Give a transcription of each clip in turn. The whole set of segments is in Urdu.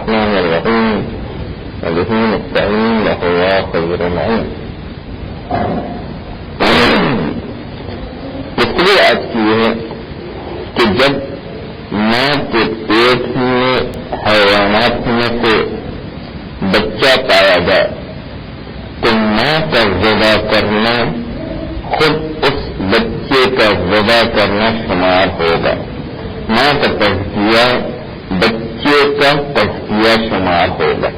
الرحمن الرحيم وبه نستعين وهو خير العلم. مشکل آج کی یہ ہے کہ جب ماں کے پیٹ میں حیوانات میں سے بچہ پایا جائے تو ماں کا ذبح کرنا خود اس بچے کا ذبح کرنا شمار ہوگا. ماں کا تزکیہ بچے کا تزکیہ شمار ہوگا.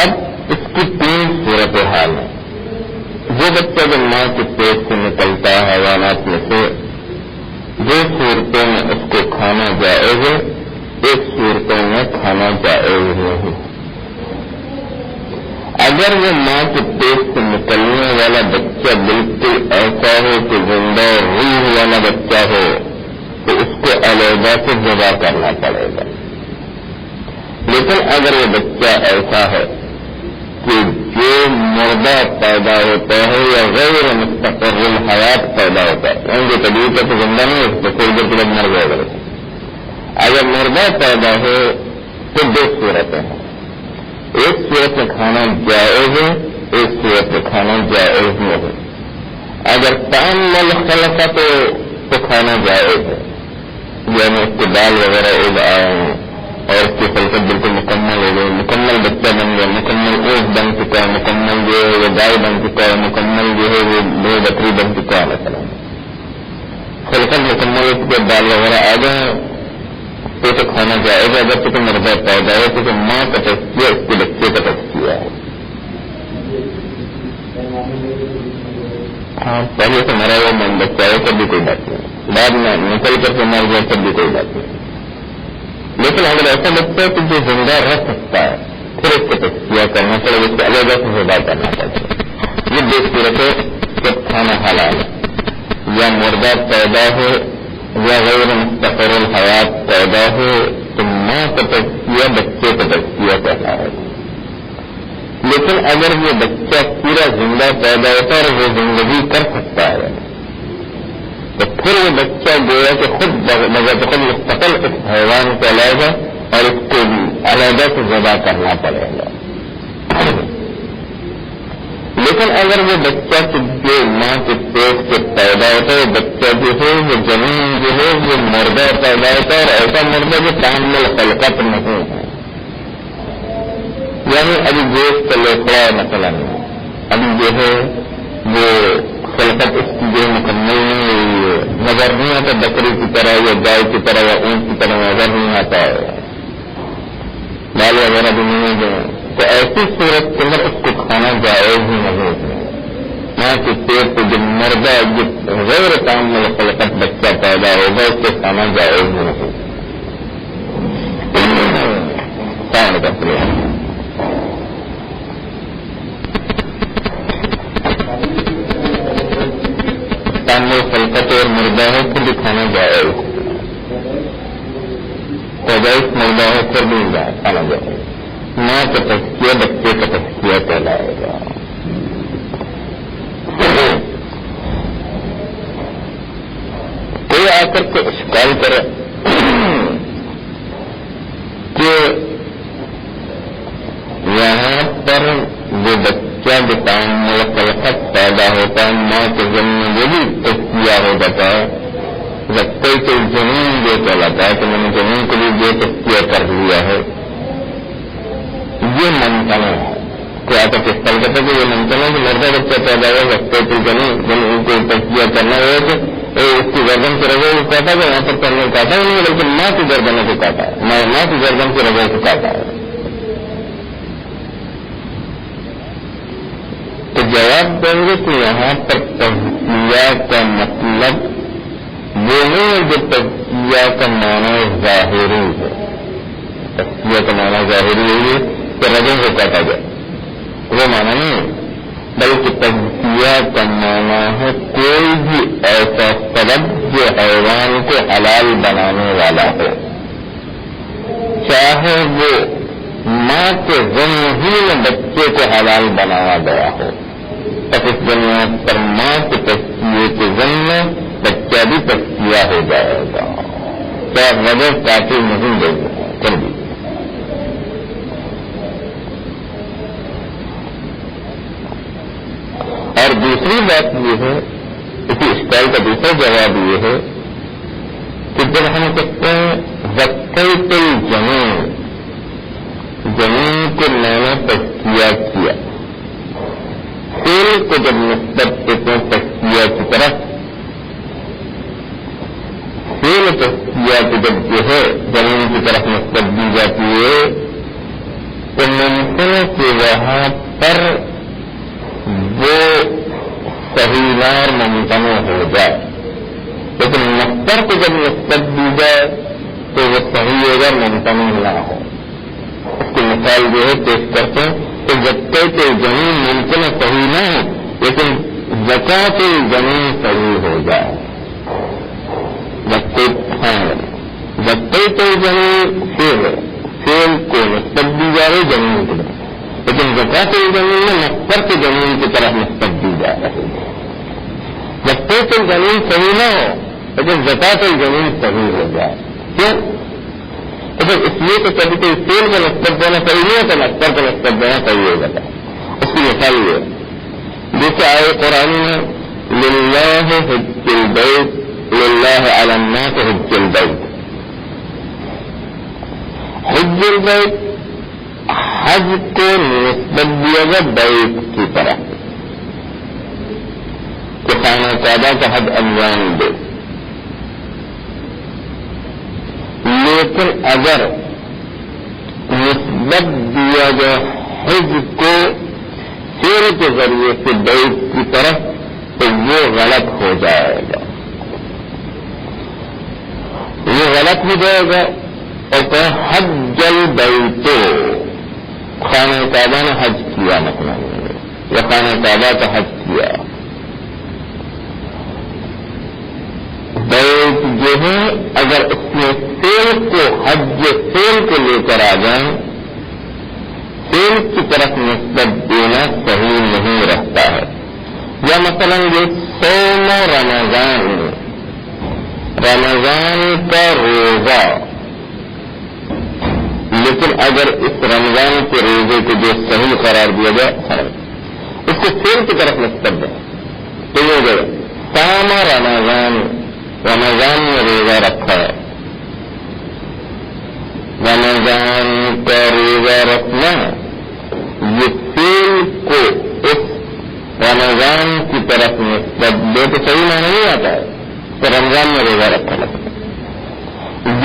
اب اس کی 3 صورتحال ہیں. وہ بچہ جب ماں کے پیٹ سے نکلتا ہے حیوانات میں سے 2 صورتوں میں اس کو کھانا جائز ہے, 1 صورتوں میں کھانا جائز نہیں. اگر وہ ماں کے پیٹ سے نکلنے والا بچہ بالکل ایسا ہو کہ زندہ روح والا بچہ ہو تو اس کو علیحدہ سے ذبح کرنا پڑے گا. لیکن اگر وہ بچہ ایسا ہے کہ جو مردہ پیدا ہوتا ہے یا غیر مستقر الحیات پیدا ہوتا ہے, ان کی طبیعت تو زندہ نہیں ہے, تھوڑی دیر کے بعد مر جائے گا. اگر مردہ پیدا ہو تو 2 صورتیں ہیں. 1 صورت میں کھانا جائز ہے, 1 صورت میں کھانا جائز نہیں. اگر تعمل خلقہ تو کھانا جائز ہے, یعنی اس کے بال وغیرہ اگ آئے اور اس کی خلقت بالکل مکمل ہو گئی, مکمل بچہ بن گیا, مکمل اونٹ بن چکا ہے, مکمل جو ہے وہ گائے بن چکا ہے, مکمل جو ہے وہ بھیڑ بکری بن چکا ہے. مثلا خلقت مکمل اس کے بال وغیرہ آ گئے تو کھانا جائے گا. اگر تو مردہ پیدا ہے تو ماں کا تزکیہ اس کے بچے کا تزکیہ ہے. ہاں, پہلے سے مرا ہوا من بچہ ہے تب بھی کوئی بات نہیں, بعد میں نکل کر کے مر گیا تب بھی کوئی بات نہیں. لیکن اگر ایسا بچہ ہے تو جو زندہ رہ سکتا ہے پھر اس کو تزکیہ کرنا پڑے گا, اس کو علیحدہ سے ذبح کرنا پڑے گا. یہ 2 صورتیں جب کھانا حلال ہے, یا مردہ پیدا ہو یا غیر مستقر الحیات پیدا ہو تو ماں کا تزکیہ بچے کا تزکیہ کہلاتا ہے. لیکن اگر وہ بچہ پورا زندہ پیدا ہوتا ہے اور وہ زندگی کر سکتا ہے تو پھر وہ بچہ گویا کہ خود بغیر خود مستقل اس حیوان کو لائے گا اور اس کو علیحدہ سے ذبح کرنا پڑے گا. لیکن اگر وہ بچہ جو ماں کے پیٹ سے پیدا ہوتا ہے, بچہ جو ہے وہ زمین جو ہے وہ مردہ پیدا ہوتا ہے اور ایسا مردہ جو کامل خلقت نہیں ہے, یعنی ابھی گوشت کا لوکڑا مثلا ابھی جو ہے وہ خلقت اس کی جو مکمل نہیں نظر نہیں آتا, بکری کی طرح یا گائے کی طرح یا اونٹ کی طرح نظر نہیں آتا ہے, بال وغیرہ بھی نہیں ہے, تو ایسی صورت کے اندر اس کو کھانا جائز ہی نہیں ہے. ماں کے پیٹ پہ جب مردہ غیر کامل خلقت بچہ پیدا ہوگا اس کو کھانا جائز ہی نہیں. کامل خلقت اور مردہ ہو پھر بھی کھانا جائز, پیدائش مردہ ہو پھر بھی کھانا جائز. ماں کا تزکیہ بچے کا تزکیہ کہلائے گا. کوئی آ کر کے اشکال کرے کہ یہاں پر جو بچہ جو تعمل خلقت پیدا ہوتا ہے ماں کے ذمہ میں وہ بھی تزکیہ ہو جاتا ہے. کوئی زمین جو کہلاتا ہے کہ میں نے زمین کو بھی جو تزکیہ کر لیا ہے, یہ ممکن ہے. کیا آپ اس طرح کہتے ہیں کہ یہ ممکن ہے کہ مردہ بچہ پیدا ہو سکتے تو ان کو تزکیہ کرنا ہو تو اس کی گردن کی رگوں کو کہتا ہے, یہاں پر کرنے کو کہتا ہے نہیں, بلکہ ماں کی گردنوں کو کہتا ہے, ماں کی گردن کی رگوں کو کہتا ہے. تو جواب دیں گے کہ یہاں پر تزکیہ کا مطلب وہ نہیں جو تزکیہ کا معنی ظاہری ہے. تزکیہ کا معنی ظاہری ہے کہ رگوں کو کاٹا جائے, وہ معنی نہیں, بلکہ تزکیہ کا معنی ہے کوئی بھی ایسا سبب جو حیوان کو حلال بنانے والا ہو, چاہے وہ ماں کے ذمہ ہی میں بچے کو حلال بنایا گیا ہو. تب اس بنیاد پر ماں کے تزکیے کے ذمہ بچہ بھی تزکیہ ہو جائے گا, کیا وجہ کافی نہیں دے گا. کر دیجیے. اور دوسری بات یہ ہے، اسی اشکال کا دوسرا جواب یہ ہے کہ جب ہم کہتے ہیں زکیت الجمین، زمین کو میں نے تزکیہ کیا، فعل کو جب نسبت دیتے ہیں تزکیہ کی طرف، فعل تزکیہ کو جب جو ہے زمین کی طرف نسبت دی جاتی ہے تو ممکن ہے کہ وہاں پر وہ صحیح نار ممتنع ہو جائے، لیکن مصدر کو جب نسبت دی جائے تو وہ صحیح ہوگا، ممتنع نہ ہو. اس کی مثال جو ہے پیش کرتے ہیں کہ زکات الزمین ممکن ہے صحیح نہ ہو لیکن زکات الزمین صحیح ہو جائے. زکات الزمین فعل کو نسبت دی جا رہی زمین کی طرف، لیکن زکات الزمین میں مصدر کی زمین کی طرف نسبت دی جا رہی ہے. زکات الزمین صحیح نہ ہو لیکن زکات الزمین صحیح ہو جائے. کیوں؟ اس لیے تو کبھی کوئی فعل کو نسبت دینا صحیح نہیں ہوتا، مصدر کو نسبت دینا صحیح ہو جاتا. اس کی مثال یہ ہے جیسے آئے قرآن میں للہ حج البیت، للہ علی الناس حج البیت. حج البیت حج کو نسبت دیا گیا بیت کی طرف کہ خانہ کعبہ کا حج انجام دے. لیکن اگر نسبت دیا گیا حج کو فعل کے ذریعے سے بیت کی طرف تو وہ غلط ہو جائے گا، وہ غلط ہو جائے گا. اور کہ حج البیت، خانہ کعبہ نے حج کیا مطلب یا خانہ کعبہ کا حج کیا. بیت جو ہے اگر اس میں فعل کو حج فعل کو لے کر آ جائیں، فعل کی طرف نسبت دینا صحیح نہیں رہتا ہے. یا مثلا یہ صوم رمضان، رمضان کا روزہ، لیکن اگر اس رمضان کے روزے کو جو صحیح قرار دیا جائے اس کو فعل کی طرف نسبت دیں تو یہ جو صام رمضان، رمضان میں روزہ رکھا ہے. رمضان کا روزہ رکھنا یہ فعل کو اس رمضان کی طرف نسبت دے تو صحیح معنی نہیں آتا ہے تو رمضان میں روزہ رکھا لگتا ہے.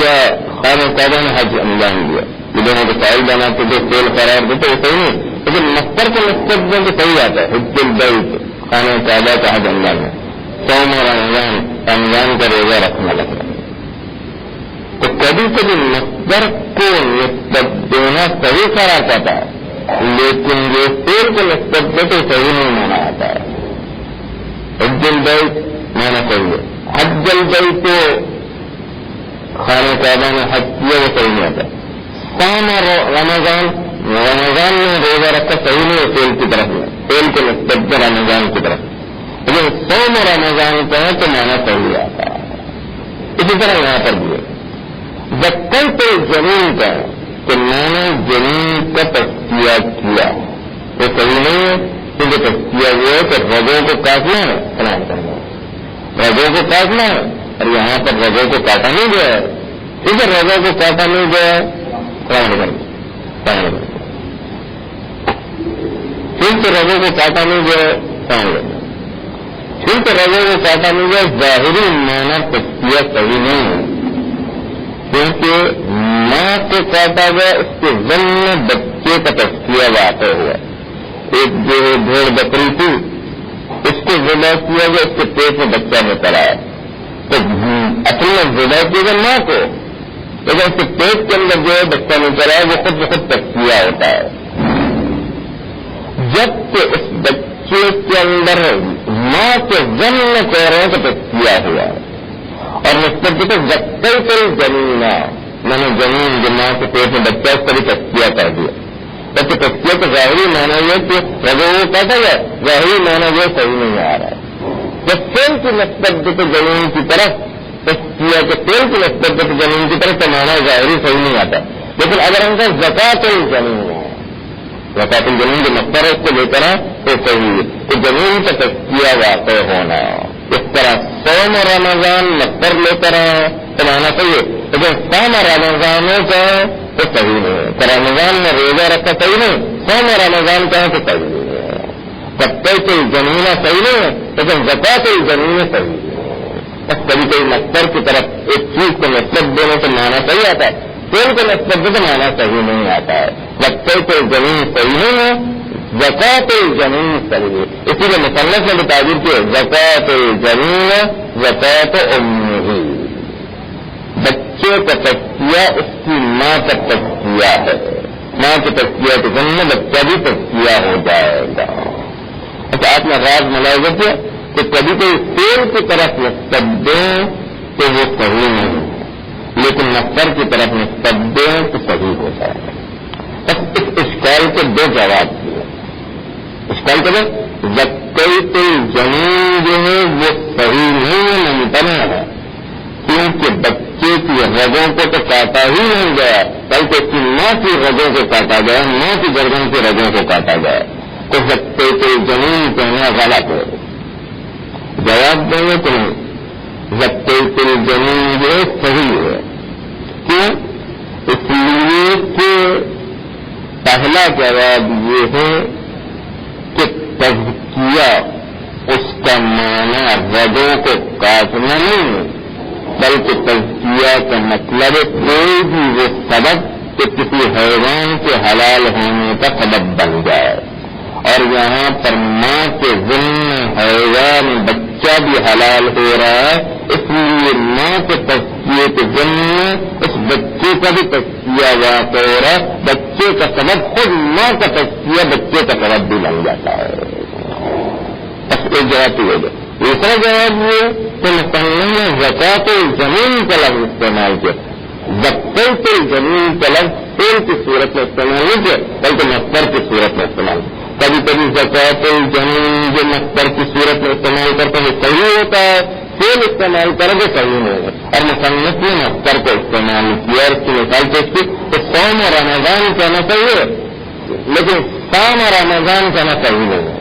یا خانہ کعبہ نے حج انجام دیا، یہ دونوں کو فاعل بنا تو جو فعل قرار دیتے وہ صحیح نہیں، لیکن مصدر کو نسبت دیں تو صحیح آتا ہے. حج البیت، خانہ کعبہ کا حج انجام ہے. صوم رمضان، رمضان کا روزہ رکھنا لگ رہا ہے. تو کبھی کبھی مصدر کو نسبت دینا صحیح قرار پاتا ہے لیکن یہ فعل کو نسبت دے تو صحیح نہیں مانا آتا ہے. حج البیت مانا صحیح ہے، حج البیت کو خانہ کعبہ نے حج کیا وہ صحیح نہیں آتا. صوم رمضان، رمضان میں روزہ رکھا صحیح نہیں ہے فعل کی طرف میں، فعل کو نسبت دے رمضان کی طرف، لیکن صوم رمضان کا ہے تو مانا صحیح آتا ہے. اسی طرح یہاں پر بھی زکات الزمین کا کہ میں نے زمین کا تزکیہ کیا وہ صحیح نہیں ہے، کیونکہ تزکیہ یہ ہے کہ رگوں کو کاٹنا ہے، سلام کرنا ہے، رگوں کو کاٹنا ہے. اور یہاں پر رگوں کو کاٹا نہیں گیا ہے، کیونکہ رگوں کو کاٹا نہیں گیا ہے کیونکہ رگوں کو کاٹا نہیں گیا ہے، کیونکہ رگوں کو کاٹا نہیں گیا. ظاہری معنی تزکیہ صحیح نہیں ہے کیونکہ ماں کو کاٹا گیا، اس کے ضمن میں بچے کا تزکیہ واقع ہوا. ایک جو بھیڑ بکری تھی اس کو ذبح کیا گیا، اس کے پیٹ میں بچہ نکل آیا تو اصل میں ذبح کیا گیا ماں کو، لیکن اس کے پیٹ کے اندر جو ہے بچہ نکل آیا وہ خود بخود تزکیہ ہوتا ہے. جب کہ اس بچے کے اندر ماں کے ضمن میں کہہ رہے ہیں کہ تزکیہ ہوا ہے. اور نسبت دیتے زکات الزمین، میں نے زمین جو ماں کے پیٹ میں بچہ اس کا بھی تزکیہ کر دیا. جبکہ تزکیہ کا ظاہری معنی یہ کہ رگوں کو کاٹا گیا، ظاہری معنی یہ صحیح نہیں آ رہا ہے. جب فعل کی نسبت دیتے زمین کی طرف، تزکیہ کے فعل کی نسبت دیتے زمین کی طرف تو معنی ظاہری صحیح نہیں آتا. لیکن اگر ان کا زکات الجنین ہے، زکات الجنین جو مقدر ہے اس کو لے کر ہے تو صحیح ہے، تو جنین کا تزکیہ واقع ہونا اس طرح صوم رمضان مقدر لے کر ہے تو مانا صحیح ہے، لیکن صوم رمضانوں کا تو صحیح نہیں ہے، تو رمضان میں روزہ رکھا صحیح نہیں، صوم رمضان کا ہے تو صحیح نہیں ہے، زکات الجنین صحیح نہیں ہے لیکن زکات الجنین صحیح ہے۔ بس کبھی کبھی مقدر کی طرف ایک چیز کو نسبت دینے سے مانا صحیح آتا ہے، فعل کو نسبت دے تو مانا صحیح نہیں آتا ہے، زکات الجنین صحیح نہیں ہے، زکات الجنین صحیح ہے، اسی لیے مصنف نے بھی تعبیر کی زکات الجنین زکات امہ، بچے کا تزکیہ اس کی ماں کا تزکیہ ہے، ماں کے تزکیہ کے ذمہ بچہ بھی تزکیہ ہو جائے گا۔ اچھا آپ نے راز ملاحظہ کیا کہ کبھی کوئی فعل کی طرف نسبت دیں تو وہ صحیح نہیں ہے، لیکن مصدر کی طرف نسبت دیں تو صحیح ہو جائے گا۔ بس اس اشکال کے دو جواب دیے، اشکال کے دو زکات الجنین جو ہے وہ صحیح نہیں ہے، ممتنع ہے، کیونکہ بچے کی رگوں کو تو کاٹا ہی نہیں گیا بلکہ اس کی ماں کی رگوں کو کاٹا گیا، ماں کی گردن کی رگوں کو کاٹا گیا، تو زکات الجنین کہنا غلط ہے۔ جواب دیں گے تو زکات الجنین جو صحیح ہے، کیوں؟ اس لیے کہ پہلا جواب یہ ہے کہ تزکیہ اس کا معنی رگوں کو کاٹنا نہیں ہے، بلکہ تزکیہ کا مطلب کوئی بھی وہ سبب کہ کسی حیوان کے حلال ہونے کا سبب بن جائے، اور یہاں پر ماں کے ذمہ حیوان بچہ بھی حلال ہو رہا ہے، اس لیے ماں کے تزکیے کے ذمہ اس بچے کا بھی تزکیہ واقع ہو رہا ہے، بچے کا سبب خود ماں کا تزکیہ بچے کا سبب بھی بن جاتا ہے۔ بس ایک جواب تو یہ ہے۔ دوسرا جواب یہ کہ مصنف نے زکات الجنین کا لفظ استعمال کیا، زکات الجنین کا لفظ فعل کی صورت میں استعمال نہیں کیا بلکہ مصدر کی صورت میں استعمال کیا۔ کبھی کبھی زکات الجنین جو مصدر کی صورت میں استعمال کرتے ہیں صحیح ہوتا ہے، فعل استعمال کریں گے صحیح نہیں ہے، اور مصنف نے مصدر کو استعمال کیا، اور اس کی مثال پیش کی تو صوم رمضان کہنا صحیح ہے لیکن صوم رمضان کہنا صحیح نہیں ہے،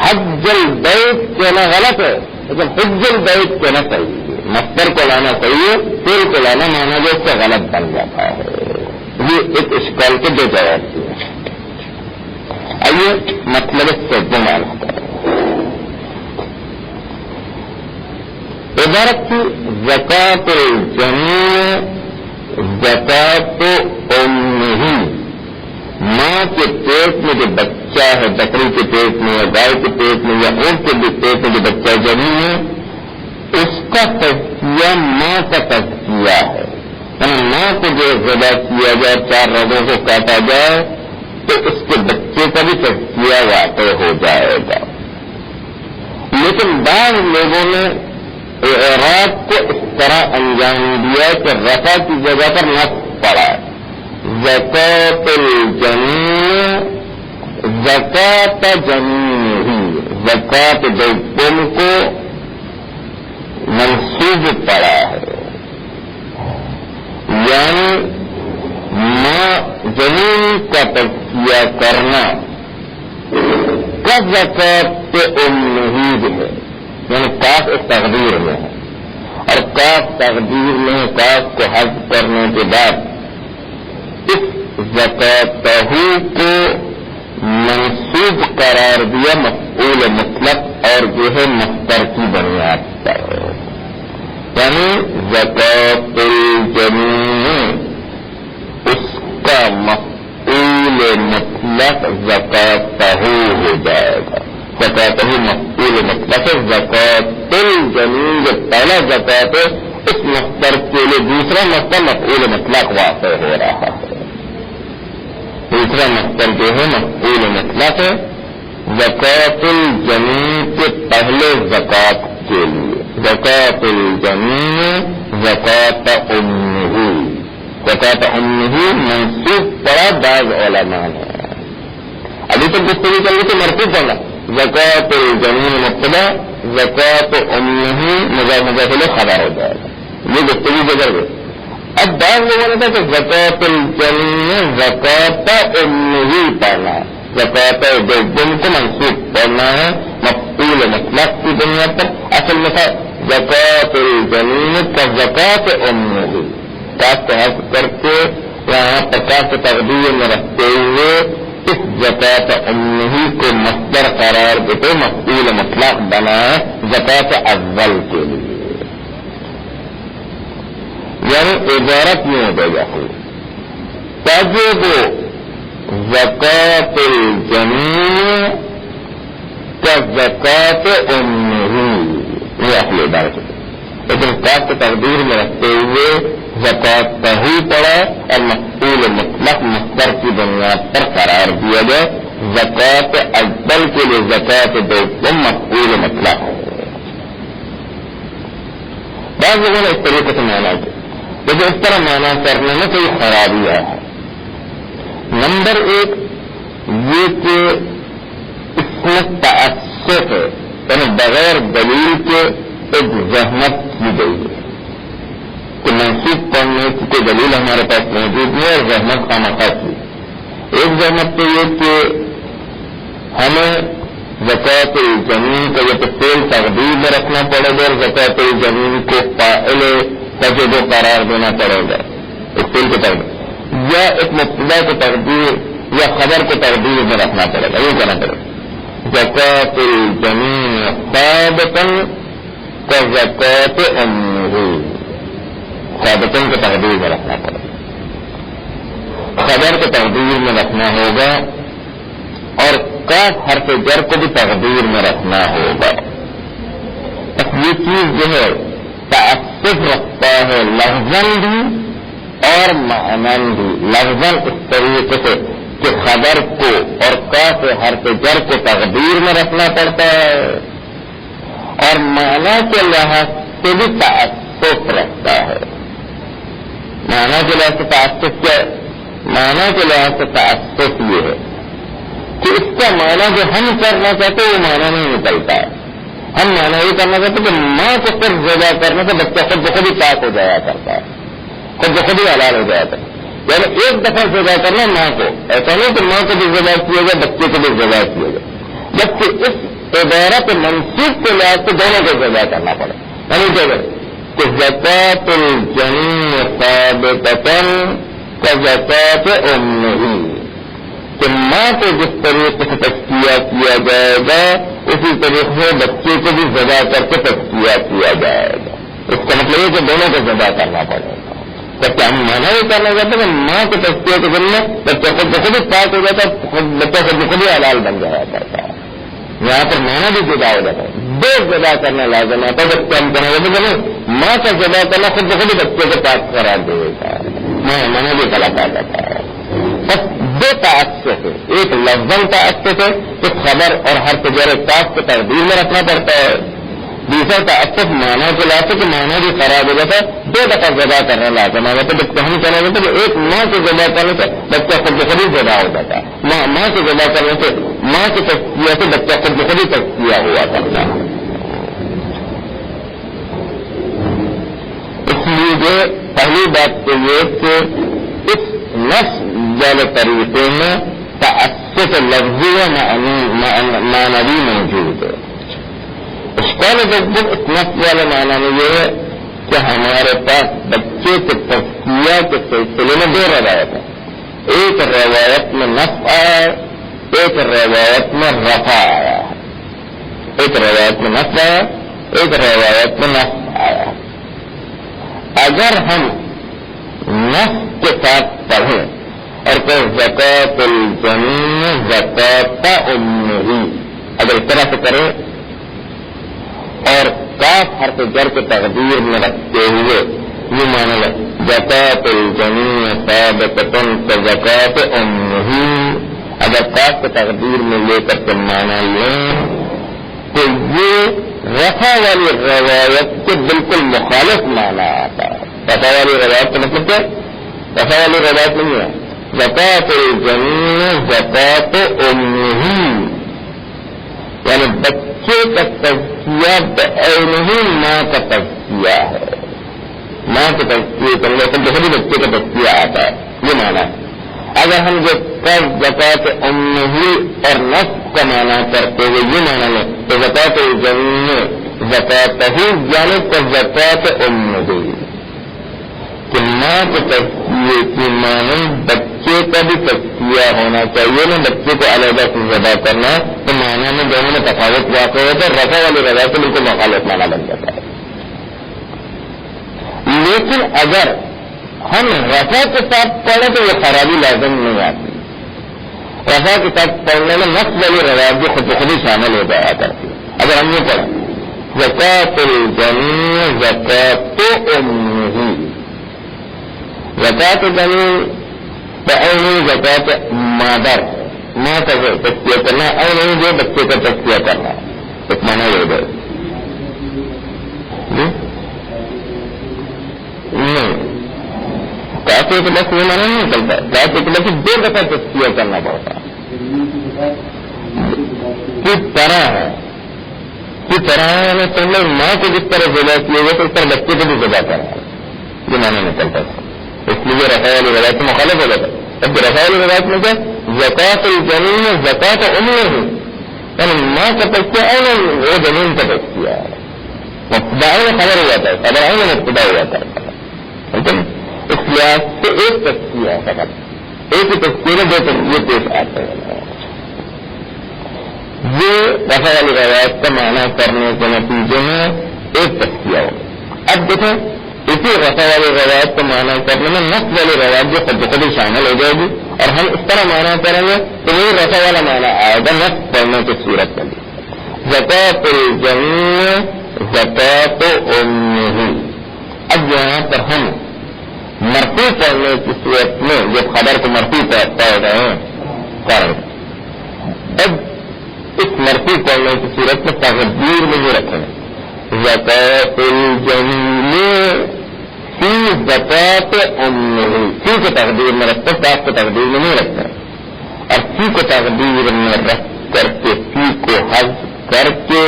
حج البیت کہنا غلط ہے لیکن حج البیت کہنا صحیح ہے، مصدر کو لانا صحیح ہے، فعل کو لانا مانا جو اس سے غلط بن جاتا ہے۔ یہ ایک اشکال کے دو جواب دیے۔ آئیے مطلب سے معلوم کریں۔ عبارت کی زکات الجنین زکات امہ، ماں کے پیٹ میں جو بچہ ہے، بکری کے پیٹ میں یا گائے کے پیٹ میں یا اونٹ کے پیٹ میں جو بچہ جنین ہے، اس کا تزکیہ ماں کا تزکیہ ہے، یعنی ماں کو جو ذبح کیا جائے، چار رگوں کو کاٹا جائے تو اس کے بچے کا بھی تزکیہ واقع ہو جائے گا۔ لیکن بعض لوگوں نے اعراب کو اس طرح انجام دیا کہ رفع کی جگہ پر نصب پڑا، زکات الجنین زکات جنین ہی، زکات بیتم کو منصوب پڑا ہے، یعنی ماں جنین کا تزکیہ کرنا کا زکات امہ ہے، یعنی کاف اس تقدیر میں ہے، اور کاف تقدیر میں کاف کو حذف کرنے کے بعد اس زکاتہ کو منصوب قرار دیا مفعول مطلق اور جو ہے مصدر کی بنیاد پر، یعنی زکات الجنین اس کا مفعول مطلق زکاتہ ہو جائے گا، زکاتہ مفعول مطلق زکات الجنین جو پہلا زکات ہے اس مصدر کے لیے دوسرا مصدر مفعول مطلق واقع ہو رہا ہے، دوسرا مصدر جو ہے مفعول مطلق ہے زکات الجنین کے پہلے زکات کے لیے، زکات الجنین زکات امہ، زکات امہ منصوب پڑا بعض علماء نے، ابھی تو گفتگو چل رہی تھی مرفوع پڑا، زکات الجنین مبتدا زکات امہ مضاف مضاف الیہ خبر ہو جائے گا، یہ گفتگو گزر گئی۔ اب بعض لوگوں نے کہا کہ زکوٰۃ الجنین زکوٰۃ امہ پڑھنا ہے، زکوٰۃ الجن کو منسوخ پڑھنا ہے مفعول مطلق کی بنیاد پر. اصل میں تھا زکوٰۃ الجنین کا زکوٰۃ امہ کا حذف کر کے یہاں 50 تقدیر میں رکھتے ہوئے اس زکوٰۃ امہ کو مصدر قرار دیتے مفعول مطلق بنائے زکوٰۃ اول کے لیے. یعنی عبارت میں ہو گئی جاتی تجب زکوٰۃ الجنین کا زکوٰۃ امہ، یہ اصل عبارت ہے. لیکن کاف تقدیر میں رکھتے ہوئے زکوٰۃ ہی پڑا اور مفعول مطلق مصدر کی بنیاد پر قرار دیا گیا. زکوٰۃ اول کے لیے زکوٰۃ دوم مفعول مطلق ہے. بعض لوگوں نے اس طریقے سے مانا ہے لیکن اس طرح مانا کرنے میں کوئی خرابی ہے. نمبر 1 یہ کہ اس میں تعصب ہے، یعنی بغیر دلیل کے ایک زحمت کی گئی ہے کہ منسوخ پڑھنے کی کوئی دلیل ہمارے پاس موجود نہیں اور زحمت کا موقع کی. ایک زحمت تو یہ کہ ہمیں زکوٰۃ الجنین کا یہ فعل تقدیر میں رکھنا پڑے گا اور زکوٰۃ الجنین کو فاعل تجب قرار دینا پڑے گا اس فعل کو تقدیر، یا ایک مبتدا کو تقدیر یا خبر کو تقدیر میں رکھنا پڑے گا. یہ کہنا پڑے گا زکوٰۃ الجنین ثابتاً کا زکوٰۃ امہ، ثابتاً کو تقدیر میں رکھنا پڑے گا، خبر کو تقدیر میں رکھنا ہوگا اور کاف حرف جر کو بھی تقدیر میں رکھنا ہوگا. یہ چیز جو ہے تعصب رکھتا ہے لفظاً بھی اور معناً بھی. لفظاً اس طریقے سے کہ خبر کو اور کاف حرف جر کو تقدیر میں رکھنا پڑتا ہے اور معنی کے لحاظ سے بھی تعصب رکھتا ہے. معنی کے لحاظ سے تعصب کیا ہے؟ معنی کے لحاظ سے تعصب یہ ہے کہ اس کا معنی جو ہم کرنا چاہتے ہیں وہ معنی نہیں نکلتا ہے. ہم معنی یہ کرنا چاہتے کہ ماں کو صرف ذبح کرنے سے بچہ خود بخود ہی پاک ہو جایا کرتا ہے، خود بخود ہی حلال ہو جایا کرتا ہے. یعنی ایک دفعہ ذبح کرنا ماں کو، ایسا نہیں کہ ماں کو بھی ذبح کیا گیا بچے کو بھی ذبح کیا گیا، جبکہ اس عبارت منسوخ کے لحاظ سے دونوں کو ذبح کرنا پڑے. یعنی کہ زکوٰۃ الجنین ثابتاً کا زکوٰۃ امہ، کہ ماں کو جس طریقے سے تزکیہ کیا جائے گا اسی طریقے سے بچے کو بھی ذبح کر کے تزکیہ کیا جائے گا. اس کا مطلب یہ کہ دونوں کو ذبح کرنا پڑے گا. جبکہ ہم مانا یہ کرنا چاہتے ہیں کہ ماں کے تزکیے کے ذریعے بچہ خود بخود ہی پاک ہو جاتا ہے، بچہ خود بخود ہی حلال بن جایا کرتا ہے. یہاں پر مانا بھی جدا ہو جاتا ہے، دو ذبح کرنا لازم آتا ہے. جب ہم کرنا چاہتے ہیں ماں کا ذبح کرنا خود بخود ہی بچے کو پاک قرار دے دیتا ہے، مانا بھی غلط آ جاتا ہے. بس دو تعصب ہے، ایک لفظاً تعصب ہے کہ خبر اور حرف جر کاف کو تقدیر میں رکھنا پڑتا ہے. دوسرا تعصب معنی کے لحاظ سے کہ معنی بھی خراب ہو جاتا ہے، 2 دفعہ ذبح کرنا لازم آ جاتا ہے. جب ہم کرنا چاہتے ہیں ایک ماں کو ذبح کرنے سے بچہ خود بخود ہی ذبح ہو جاتا ہے، ماں کو ذبح کرنے سے ماں کے تزکیہ سے بچہ خود بخود ہی تزکیہ ہوا کرتا ہے. اس لیے جو پہلی بات تو یہ کہ اس نفس والے طریقے میں تعصب لفظی و معنوی موجود ہے. اس کا مطلب اس نفس والے معنی میں یہ ہے کہ ہمارے پاس بچے کے تزکیہ کے سلسلے میں 2 روایت ہیں. ایک روایت میں نفس آیا ہے، ایک روایت میں رفع آیا ہے. ایک روایت میں نفس آیا، ایک روایت میں نفس آیا. اگر ہم نفس کے ساتھ پڑھیں اور کہ زکوٰۃ الجنین زکوٰۃ امہ، اگر اس طرح سے کریں اور کاف حرف جر کے تقدیر میں رکھتے ہوئے یہ مانا گا زکوٰۃ الجنین ثابتاً کا زکوٰۃ امہ، اگر کاف کے تقدیر میں لے کر کے مانا لیں تو یہ رفع والی روایت کے بالکل مخالف معنی آتا ہے. رفع والی روایت کا مطلب کیا؟ رفع والی روایت نہیں ہے زکوٰۃ الجنین زکوٰۃ امہ، یعنی بچے کا تزکیہ بعینہ ماں کا تزکیہ ہے. ماں کے تذکیے کرنے سے بہت بچے کا تذکیہ آتا ہے، یہ معنی ہے۔ اگر ہم جو زکات امہ اور نفس کا معنی کرتے ہوئے یہ معنی لیں تو زکات الجنہ زکات یعنی زکات امہ کہ ماں کے تذکیے کی معنی بچے کا بھی تذکیہ ہونا چاہیے نا، بچے کو علیحدہ سے ذبح کرنا، تو معنی میں دونوں میں تفاوت واقع ہوتا ہے، رفع والی رضا سے بالکل مخالف معنی بن جاتا ہے۔ لیکن اگر ہم رفع کے ساتھ پڑھیں تو یہ خرابی لازم نہیں آتی، رفع کے ساتھ پڑھنے میں نفس والی رضا بھی خود بخود ہی شامل ہو جایا کرتی ہے۔ اگر ہم یہ پڑھیں زکات الجنہ زکات امہ، زکات زمین نہیں زکات مادر، ماں کا تذکیہ کرنا، اور نہیں جو بچے کا تذکیہ کرنا، ایک معنی یہ ہے نہیں کافی کے بس یہ معنی نہیں نکلتا، کافی کے بس دو دفعہ تذکیہ کرنا پڑتا کس طرح ہے، کس طرح ہے سمجھ ماں کو جس طرح ذبح کیے گئے تو اس طرح بچے کو بھی ذبح کرنا، یہ معنی نکلتا ہے، اس لیے رفع والی روایت سے مخالف ہو جاتا ہے۔ اب رفع والی روایت میں کیا زکات الجنین زکات امہ یعنی ماں کا تذکیہ ہے، وہ زمین کا تذکیہ ہے، مبتدا میں خبر ہو جاتا ہے، خبر آئے میں مبتدا ہو جاتا ہے، اس لحاظ سے ایک تذکیہ ہے، فقط ایک ہی تذکیے میں دو تذکیے پیش آتے ہیں۔ یہ رفع والی روایت کا معنی کرنے کے نتیجے میں ایک تذکیہ ہوگا۔ اب دیکھیں اسی رفع والی روایت کو معنی کرنے میں نفس والی روایت جو خود بخود شامل ہو جائے گی، اور ہم اس طرح معنی کریں گے تو وہی رفع والا معنی آئے گا نفس پڑھنے کی صورت میں بھی، زکات الجنہ زکات امہ۔ اب یہاں پر ہم مرفوع پڑھنے کی صورت میں جو خبر کو مرفوع پڑھ رہے ہیں کریں، اب اس مرفوع پڑھنے کی صورت میں تقدیر میں یہ رکھیں زکات الجنہ فی زکات امہ، فی کو تقدیر میں رکھتے، کاف کو تقدیر میں نہیں رکھتے، اور فی کو تقدیر میں رکھ کر کے فی کو حذف کر کے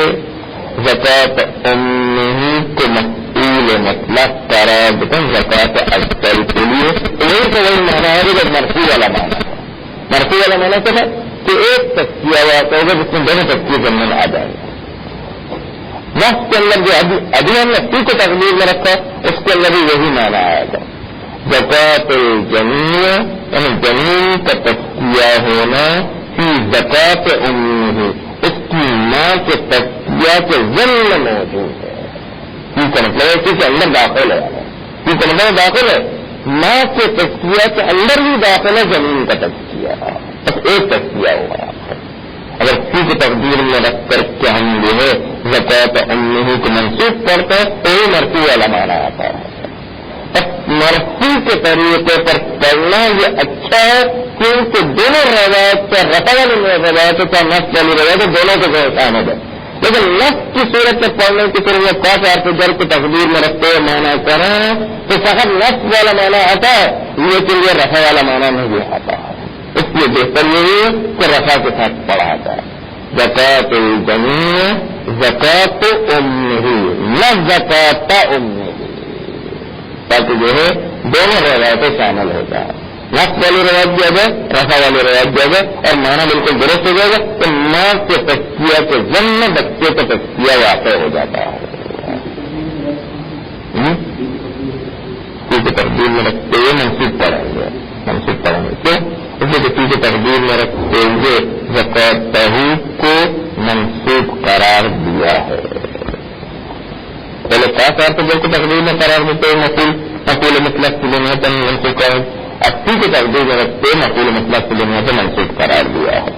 زکات امہ کو مفعول مطلق قرار دیتے ہیں زکات اکثر کے لیے، وہی تو وہی معنی ہے جو مرفوع والا معنی ہے۔ مرفوع والا معنی کیا ہے کہ ایک تذکیہ واقع ہوگا جس میں دونوں تذکیے ضمن آ جائیں گے، نفس کے اندر جو ابھی ہم نے فی کو تقدیر میں رکھا اس کے اندر بھی یہی معنی آئے گا، زکات الجنہ یعنی زمین کا تذکیہ ہونا فی زکات امہ، اس کی ماں کے تذکیہ کے ضمن موجود ہے۔ فی کا مطلب ہے فی کے اندر داخل ہے، فی کا مطلب داخل ہے ماں کے تذکیہ کے اندر بھی داخل ہے زمین کا تذکیہ، بس ایک تذکیہ ہوا۔ اگر فی کی تقدیر میں رکھ کر کے ہم جو ہے زکات امہ کو منسوخ کرتے ہیں تو یہ مرفوع والا معنی آتا ہے۔ مرفوع کے طریقے پر پڑھنا یہ اچھا ہے کیونکہ دونوں روایت کا رفع والی روایت کا نفس والی روایت دونوں کو شامل ہے، لیکن نفس کی صورت میں پڑھنے کی صورت میں خاص طور پہ جر کی تقدیر میں رکھتے ہوئے معنی کریں تو فقط نفس والا معنی آتا ہے، لیکن یہ رفع والا معنی نہیں آتا ہے، اس لیے بہتر یہی ہے کہ رفع کے ساتھ پڑھا جائے زکات الجنہ زکات امہ نہ زکات امہ، تاکہ جو ہے دونوں روایتیں شامل ہو جائیں، نفس والی روایت بھی آ جائے رفع والی روایت بھی آ جائے اور معنی بالکل درست ہو جائے گا تو ماں کے تذکیہ کے ضمن بچے کا تذکیہ واقع ہو جاتا ہے۔ کسی تقدیر میں رکھتے ہوئے منسوخ پڑھیں گے، منسوخ پڑھیں گے کیوں؟ اس لیے کسی کی تقدیر میں رکھتے ہوئے زکات کو منسوخ قرار دیا ہے۔ پہلے خاص طور پر جب کو تقدیر میں قرار دیتے ہوئے مفعول مطلق کی دنیا سے منسوخ ہے، اسی کی تقدیر میں رکھتے مفعول مطلق کی دنیا سے منسوخ قرار دیا ہے۔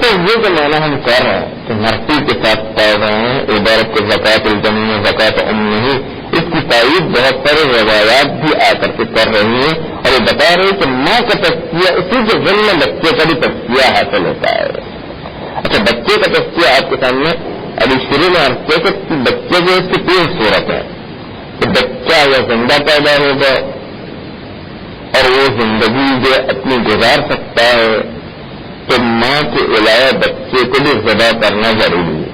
تو یہ جو معنی ہم کر رہے ہیں کہ مرفوع کے ساتھ پڑھ رہے ہیں عبارت کو زکات الجنہ زکات امہ، اس کی تائید بہت سارے روایات بھی آ کر کے کر رہی ہیں اور یہ بتا رہے ہیں کہ ماں کا تذکیہ اسی کے ضمن بچے کا بھی تذکیہ حاصل ہوتا ہے۔ اچھا بچے کا تذکیہ آپ کے سامنے ابھی شروع میں عرض کیا کہ بچے جو اس کی تین صورت ہے کہ بچہ یا زندہ پیدا ہوگا اور وہ زندگی جو اپنی گزار سکتا ہے تو ماں کے علاوہ بچے کو بھی ذبح کرنا ضروری ہے،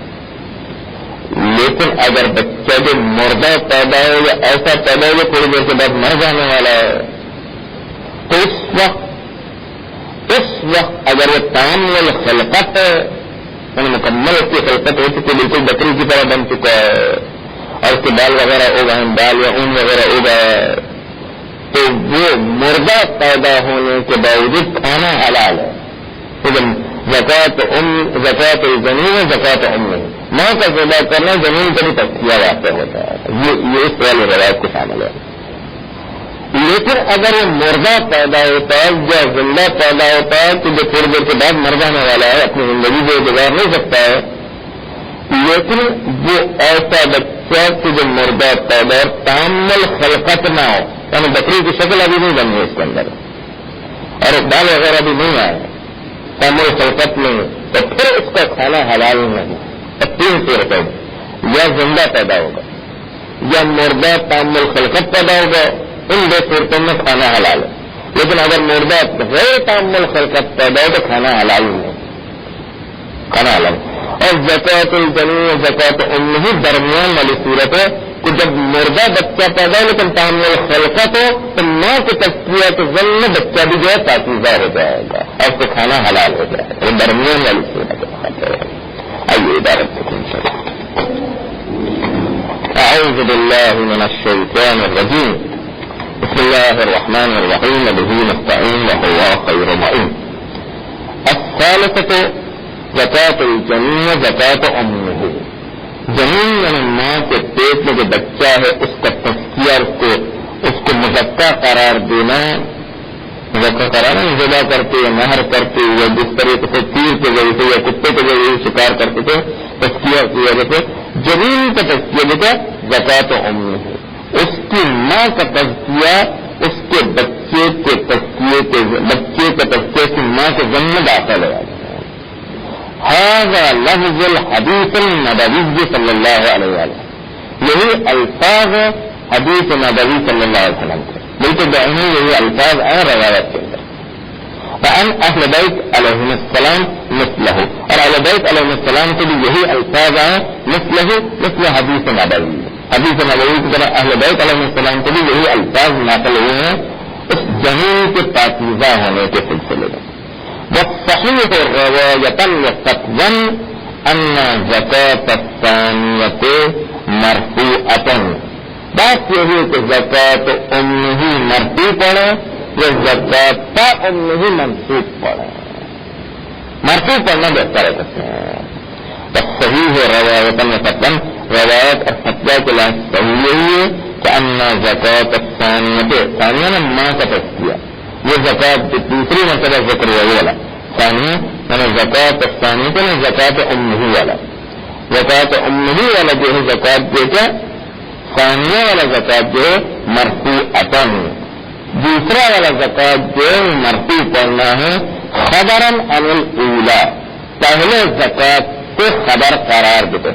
لیکن اگر بچہ جو مردہ پیدا ہو یا ایسا پیدا ہو جو تھوڑی دیر کے بعد مر جانے والا ہے تو اس وقت اگر وہ تعامل خلقت ہے یعنی مکمل اس کی خلقت ہو چکی بالکل بکری کی طرح بن چکا ہے اور اس کے بال وغیرہ اگائے بال یا اون وغیرہ اگائے تو وہ مردہ پیدا ہونے کے باوجود کھانا حلال ہے. زکوٰۃ زمین زکوٰۃ نہیں ماں کا ذبح کرنا زمین کا بھی تجزیہ واقع ہوتا ہے. یہ اس والی روایت کو شامل ہے. لیکن اگر وہ مردہ پیدا ہوتا ہے یا زندہ پیدا ہوتا ہے تو جو تھوڑی دیر کے بعد مر جانے والا ہے اپنی زندگی کو گزار نہیں سکتا ہے لیکن وہ ایسا بچہ کہ جو مردہ پیدا اور تعامل خلقت نہ ہو یعنی بکری کی شکل ابھی نہیں بنی ہے اس کے اندر اور بال وغیرہ بھی نہیں آئے تعامل خلقت نہیں تو پھر اس کا کھانا حلال نہیں. 3 صورتیں یا زندہ پیدا ہوگا یا مردہ تعامل خلقت پیدا ہوگا ان 2 صورتوں میں کھانا حلال ہے. لیکن اگر مردہ غیر تعامل خلقت پیدا ہو تو کھانا حلال نہیں کھانا حلال. اور زکوٰۃ الجنین زکوٰۃ ہی درمیان والی صورت ہے کہ جب مردہ بچہ پیدا ہو لیکن تعامل خلقت ہو تو ماں کی تزکیہ کے ضمن میں بچہ بھی جو ہے پاکیزہ ہو جائے گا اور اس کو کھانا حلال ہو جائے گا. یہ درمیان والی صورت ہے. آئیے عبارت اعوذ باللہ من الشیطان الرجیم بسم اللہ الرحمن الرحیم به نستعین وهو خیر معین. الثالثة زکوٰۃ الجنین زکوٰۃ امہ. جنین یعنی ماں کے پیٹ میں جو بچہ ہے اس کا تزکیہ اس کو مزکہ قرار دینا مزکہ قرار ذبح کرتے یا نہر کرتے یا جس طریقے سے تیر کے ذریعے سے یا کتے کے ذریعے شکار کرتے تھے تزکیہ کی وجہ سے جنین کا تزکیہ جو تھا زکوٰۃ امہ ہے. اس کی ماں کا تزکیہ اس کے بچے کے تزکیے کی ماں کے ضمن میں داخل ہے. هذا لفظ الحدیث النبوی صلی اللہ علیہ وسلم. یہی الفاظ حدیث نبوی صلی اللہ علیہ وسلم کے بالکل بعینی یہی الفاظ ہیں روایت کے اندر. وعن اہل بیت علیہ السلام مثلہ اور اہل بیت علیہ السلام کے بھی یہی الفاظ ہیں مثلہ مثل حدیث نبوی. حدیث نبوی کی طرح اہل بیت علیہ السلام کے بھی یہی الفاظ نقل ہوئے ہیں اس جنین کے پاکیزہ ہونے کے سلسلے میں. والصحيح رواية وفتوا أن زكاة الثانية مرفوعة. بات یہی کہ زکوٰۃ امہ مرفوع پڑے یا زکوٰۃ امہ منسوخ پڑے. مرفوع پڑھنا بہتر ہے کہتے ہیں. صحیح روایت وفتوا روایت اور فتویٰ کے لحاظ صحیح یہی ہے کہ ان زکاة الثانیہ ماں کا تزکیہ یہ زکوٰۃ جو دوسری مرتبہ ذکر ہوا یہ والا ثانیہ یعنی زکوٰۃ الثانیہ تو زکوٰۃ امہ والا. زکوٰۃ امہ والا جو ہے زکوٰۃ جو کیا ثانیہ والا زکوٰۃ جو ہے مرفوعۃ. دوسرا والا زکوٰۃ جو ہے مرفوع پڑھنا ہے خبرا عن الاولی. پہلے زکوٰۃ کو خبر قرار دیتے.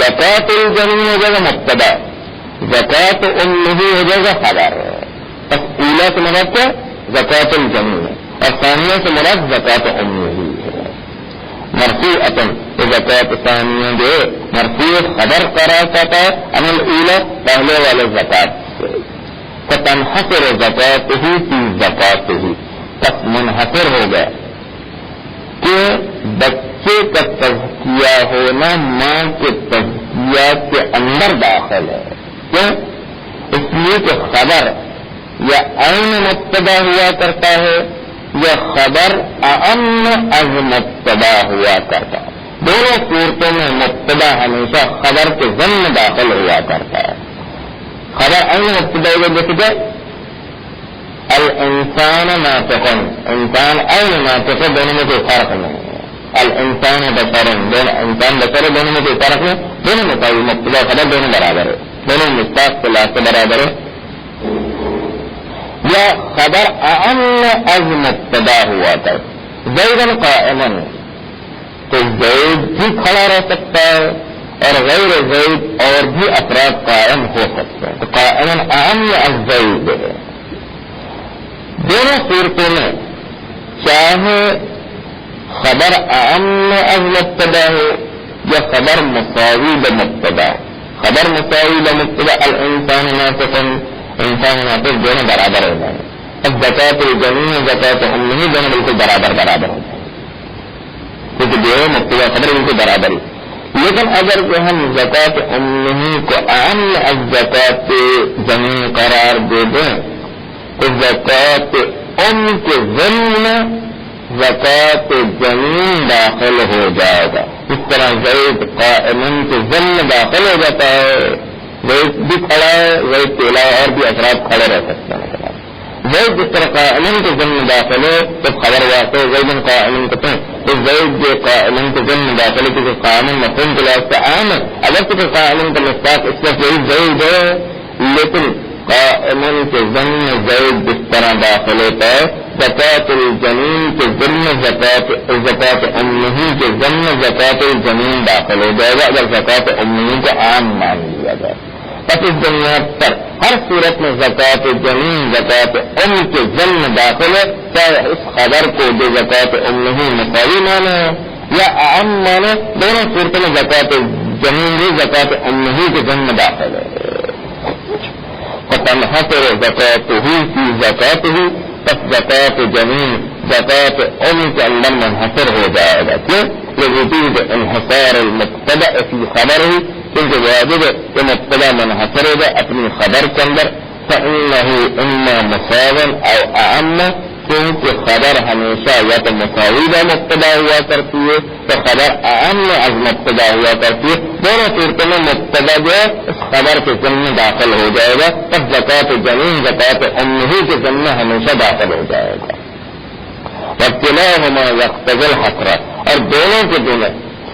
زکوٰۃ الجنین ہو جائے گا مبتدا زکوٰۃ امہ ہو جائے گا خبر. بس اولی سے مراد کیا زکوٰۃ الجنین اور ثانیہ سے مراد زکوٰۃ امہ ہی ہے. مرفوعۃ زکوٰۃ ثانیہ جو مرفوع خبر قرار پاتا ہے عن الاولی پہلے والے زکوٰۃ سے. فتنحصر زکوٰتہ فی زکاتہ تک منحصر ہو گیا کہ بچے کا تزکیہ ہونا ماں کے تزکیہ کے اندر داخل ہے. کیوں؟ اس لیے کہ خبر یا عین مبتدا ہوا کرتا ہے یا خبر اعم از مبتدا ہوا کرتا ہے. دونوں صورتوں میں مبتدا ہمیشہ خبر کے ضمن میں داخل ہوا کرتا ہے. خبر عین مبتدا ہوا جیسے کہ الانسان ناطق انسان عین ناطق دونوں میں کوئی فرق نہیں ہے. الانسان بشر انسان بشر دونوں میں کوئی فرق نہیں. دونوں میں کوئی مبتدا خبر دونوں برابر ہے. دونوں مشتاق کے لحاظ سے برابر ہے. یا خبر اعم از مبتدا ہوا تھا زیدن قائما تو زید بھی کھڑا رہ سکتا ہے اور غیر زید اور بھی افراد قائم ہو سکتے ہیں. تو قائما اعم از زید ہے. دونوں صورتوں میں چاہے خبر اعم از مبتدا ہو یا خبر مساوی مبتدا ہو خبر مساوی بمبتدا الانسان ناطق، انسان ناطق دونوں برابر ہو جائیں. اب زکات الجنین زکات امہ دونوں بالکل برابر ہو جائیں کیونکہ دونوں مبتدا خبر بالکل برابر ہی. لیکن اگر جو ہم زکات امہ کو عام الزکات جنین قرار دے دیں تو زکات کے ضمن زکات جنین داخل ہو جائے گا. اس طرح زید قائمن کے ضمن داخل ہو جاتا ہے. زید بھی کھڑا ہے، زید کے علاوہ اور بھی افراد کھڑے رہ سکتے ہیں. زید جس طرح قائمن کے ضمن داخل ہے تو خبر واقع زید قائمن کہتے ہیں تو زید جو قائمن کے ضمن داخل ہے کیونکہ قائمن مفہوم کے لحاظ سے عام ہے. اگر تو قائمن کا مستاق اس وقت یہی زید ہے لیکن قائمن کے ضمن زید جس طرح داخل ہوتا ہے زکات الجنین کے ضمن زکات امہ کے ضمن زکات الجنین داخل ہو جائے گا اگر زکات امہ کو عام مان لیا جائے. بس اس بنیاد پر ہر صورت میں زکات جنین زکات ام کے ضمن داخل ہے چاہے اس خبر کو جو زکات امہ مساوی مانے یا عام مانے، دونوں صورتوں میں زکات جنین بھی زکات امہ کے ضمن داخل ہے. فتنحصر زکاتہ فی زکاتہ، پس زکات جنین زکات ام کے اندر منحصر ہو جائے گا. کیوں؟ لوجود انحصار المبتدا فی خبرہ، کیونکہ واجب ہے کہ مبتدا منحصر ہوگا اپنی خبر کے اندر. فإنه اما مساوا او اعم، کیونکہ خبر ہمیشہ یا تو مساوی کا مبتدا ہوا کرتی ہے تو خبر اعم از مبتدا ہوا کرتی ہے. دونوں صورتوں میں مبتدا جو ہے اس خبر کے ضمن داخل ہو جائے گا تب زکات جنین زکات امہ کے ضمن ہمیشہ داخل ہو جائے گا. وکلاہما یقتضی الحصر، اور دونوں کے دونوں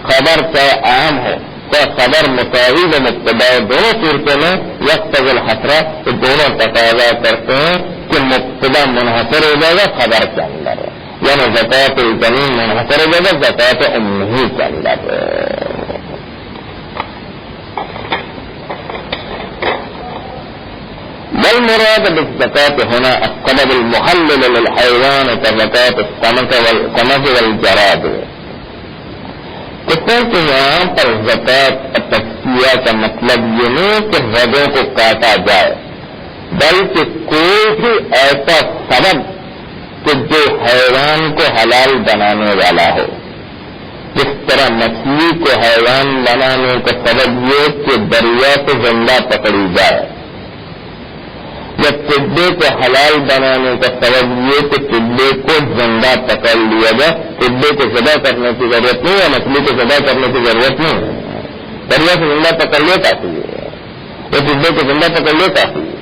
خبر چاہے عام ہو تو خبر مساوی و مبتدا دونوں صورتوں میں یقتضی الحصر، تو دونوں تقاضا کرتے ہیں کہ مبتدا منحصر ہو جائے گا خبر کے اندر، یعنی زکات الجنین منحصر ہو جائے گا زکات امہ کے اندر. والمراد بالزکات هنا السبب المحلل للحيوان كزکات السمك والجراد. کہتے ہیں کہ یہاں پر زکات تسکیہ کا مطلب یہ نہیں کہ رگوں کو کاٹا جائے، بلکہ کوئی بھی ایسا سبب کہ جو حیوان کو حلال بنانے والا ہو. جس طرح مچھلی کو حیوان بنانے کا سبب یہ کہ دریا سے زندہ پکڑی جائے، یا ٹڈے کو حلال بنانے کا سبب یہ کہ ٹڈے کو زندہ پکڑ لیا جائے. ٹڈے کو ذبح کرنے کی ضرورت نہیں ہے، مچھلی کو ذبح کرنے کی ضرورت نہیں ہے، دریا سے زندہ پکڑ لے کافی ہے، یا ٹڈے کو زندہ پکڑ لے کافی ہے.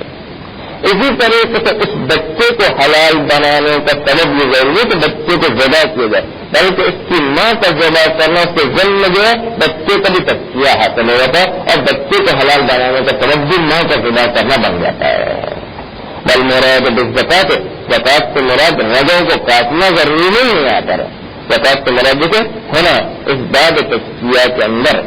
اسی طریقے سے اس بچے کو حلال بنانے کا سبب یہ ضروری ہے کہ بچے کو ذبح کیا جائے، بلکہ اس کی ماں کا ذبح کرنا اس کے ضمن جو ہے بچے کا بھی تسکیہ حاصل ہو جاتا ہے اور بچے کو حلال بنانے کا سبب بھی ماں کا ذبح کرنا بن جاتا ہے. بالمراد بالزکات، زکات سے مراد رگوں کو کاٹنا ضروری نہیں ہے. یہاں پر زکات سے مراد دیکھے ہونا اس باب تسکیہ کے اندر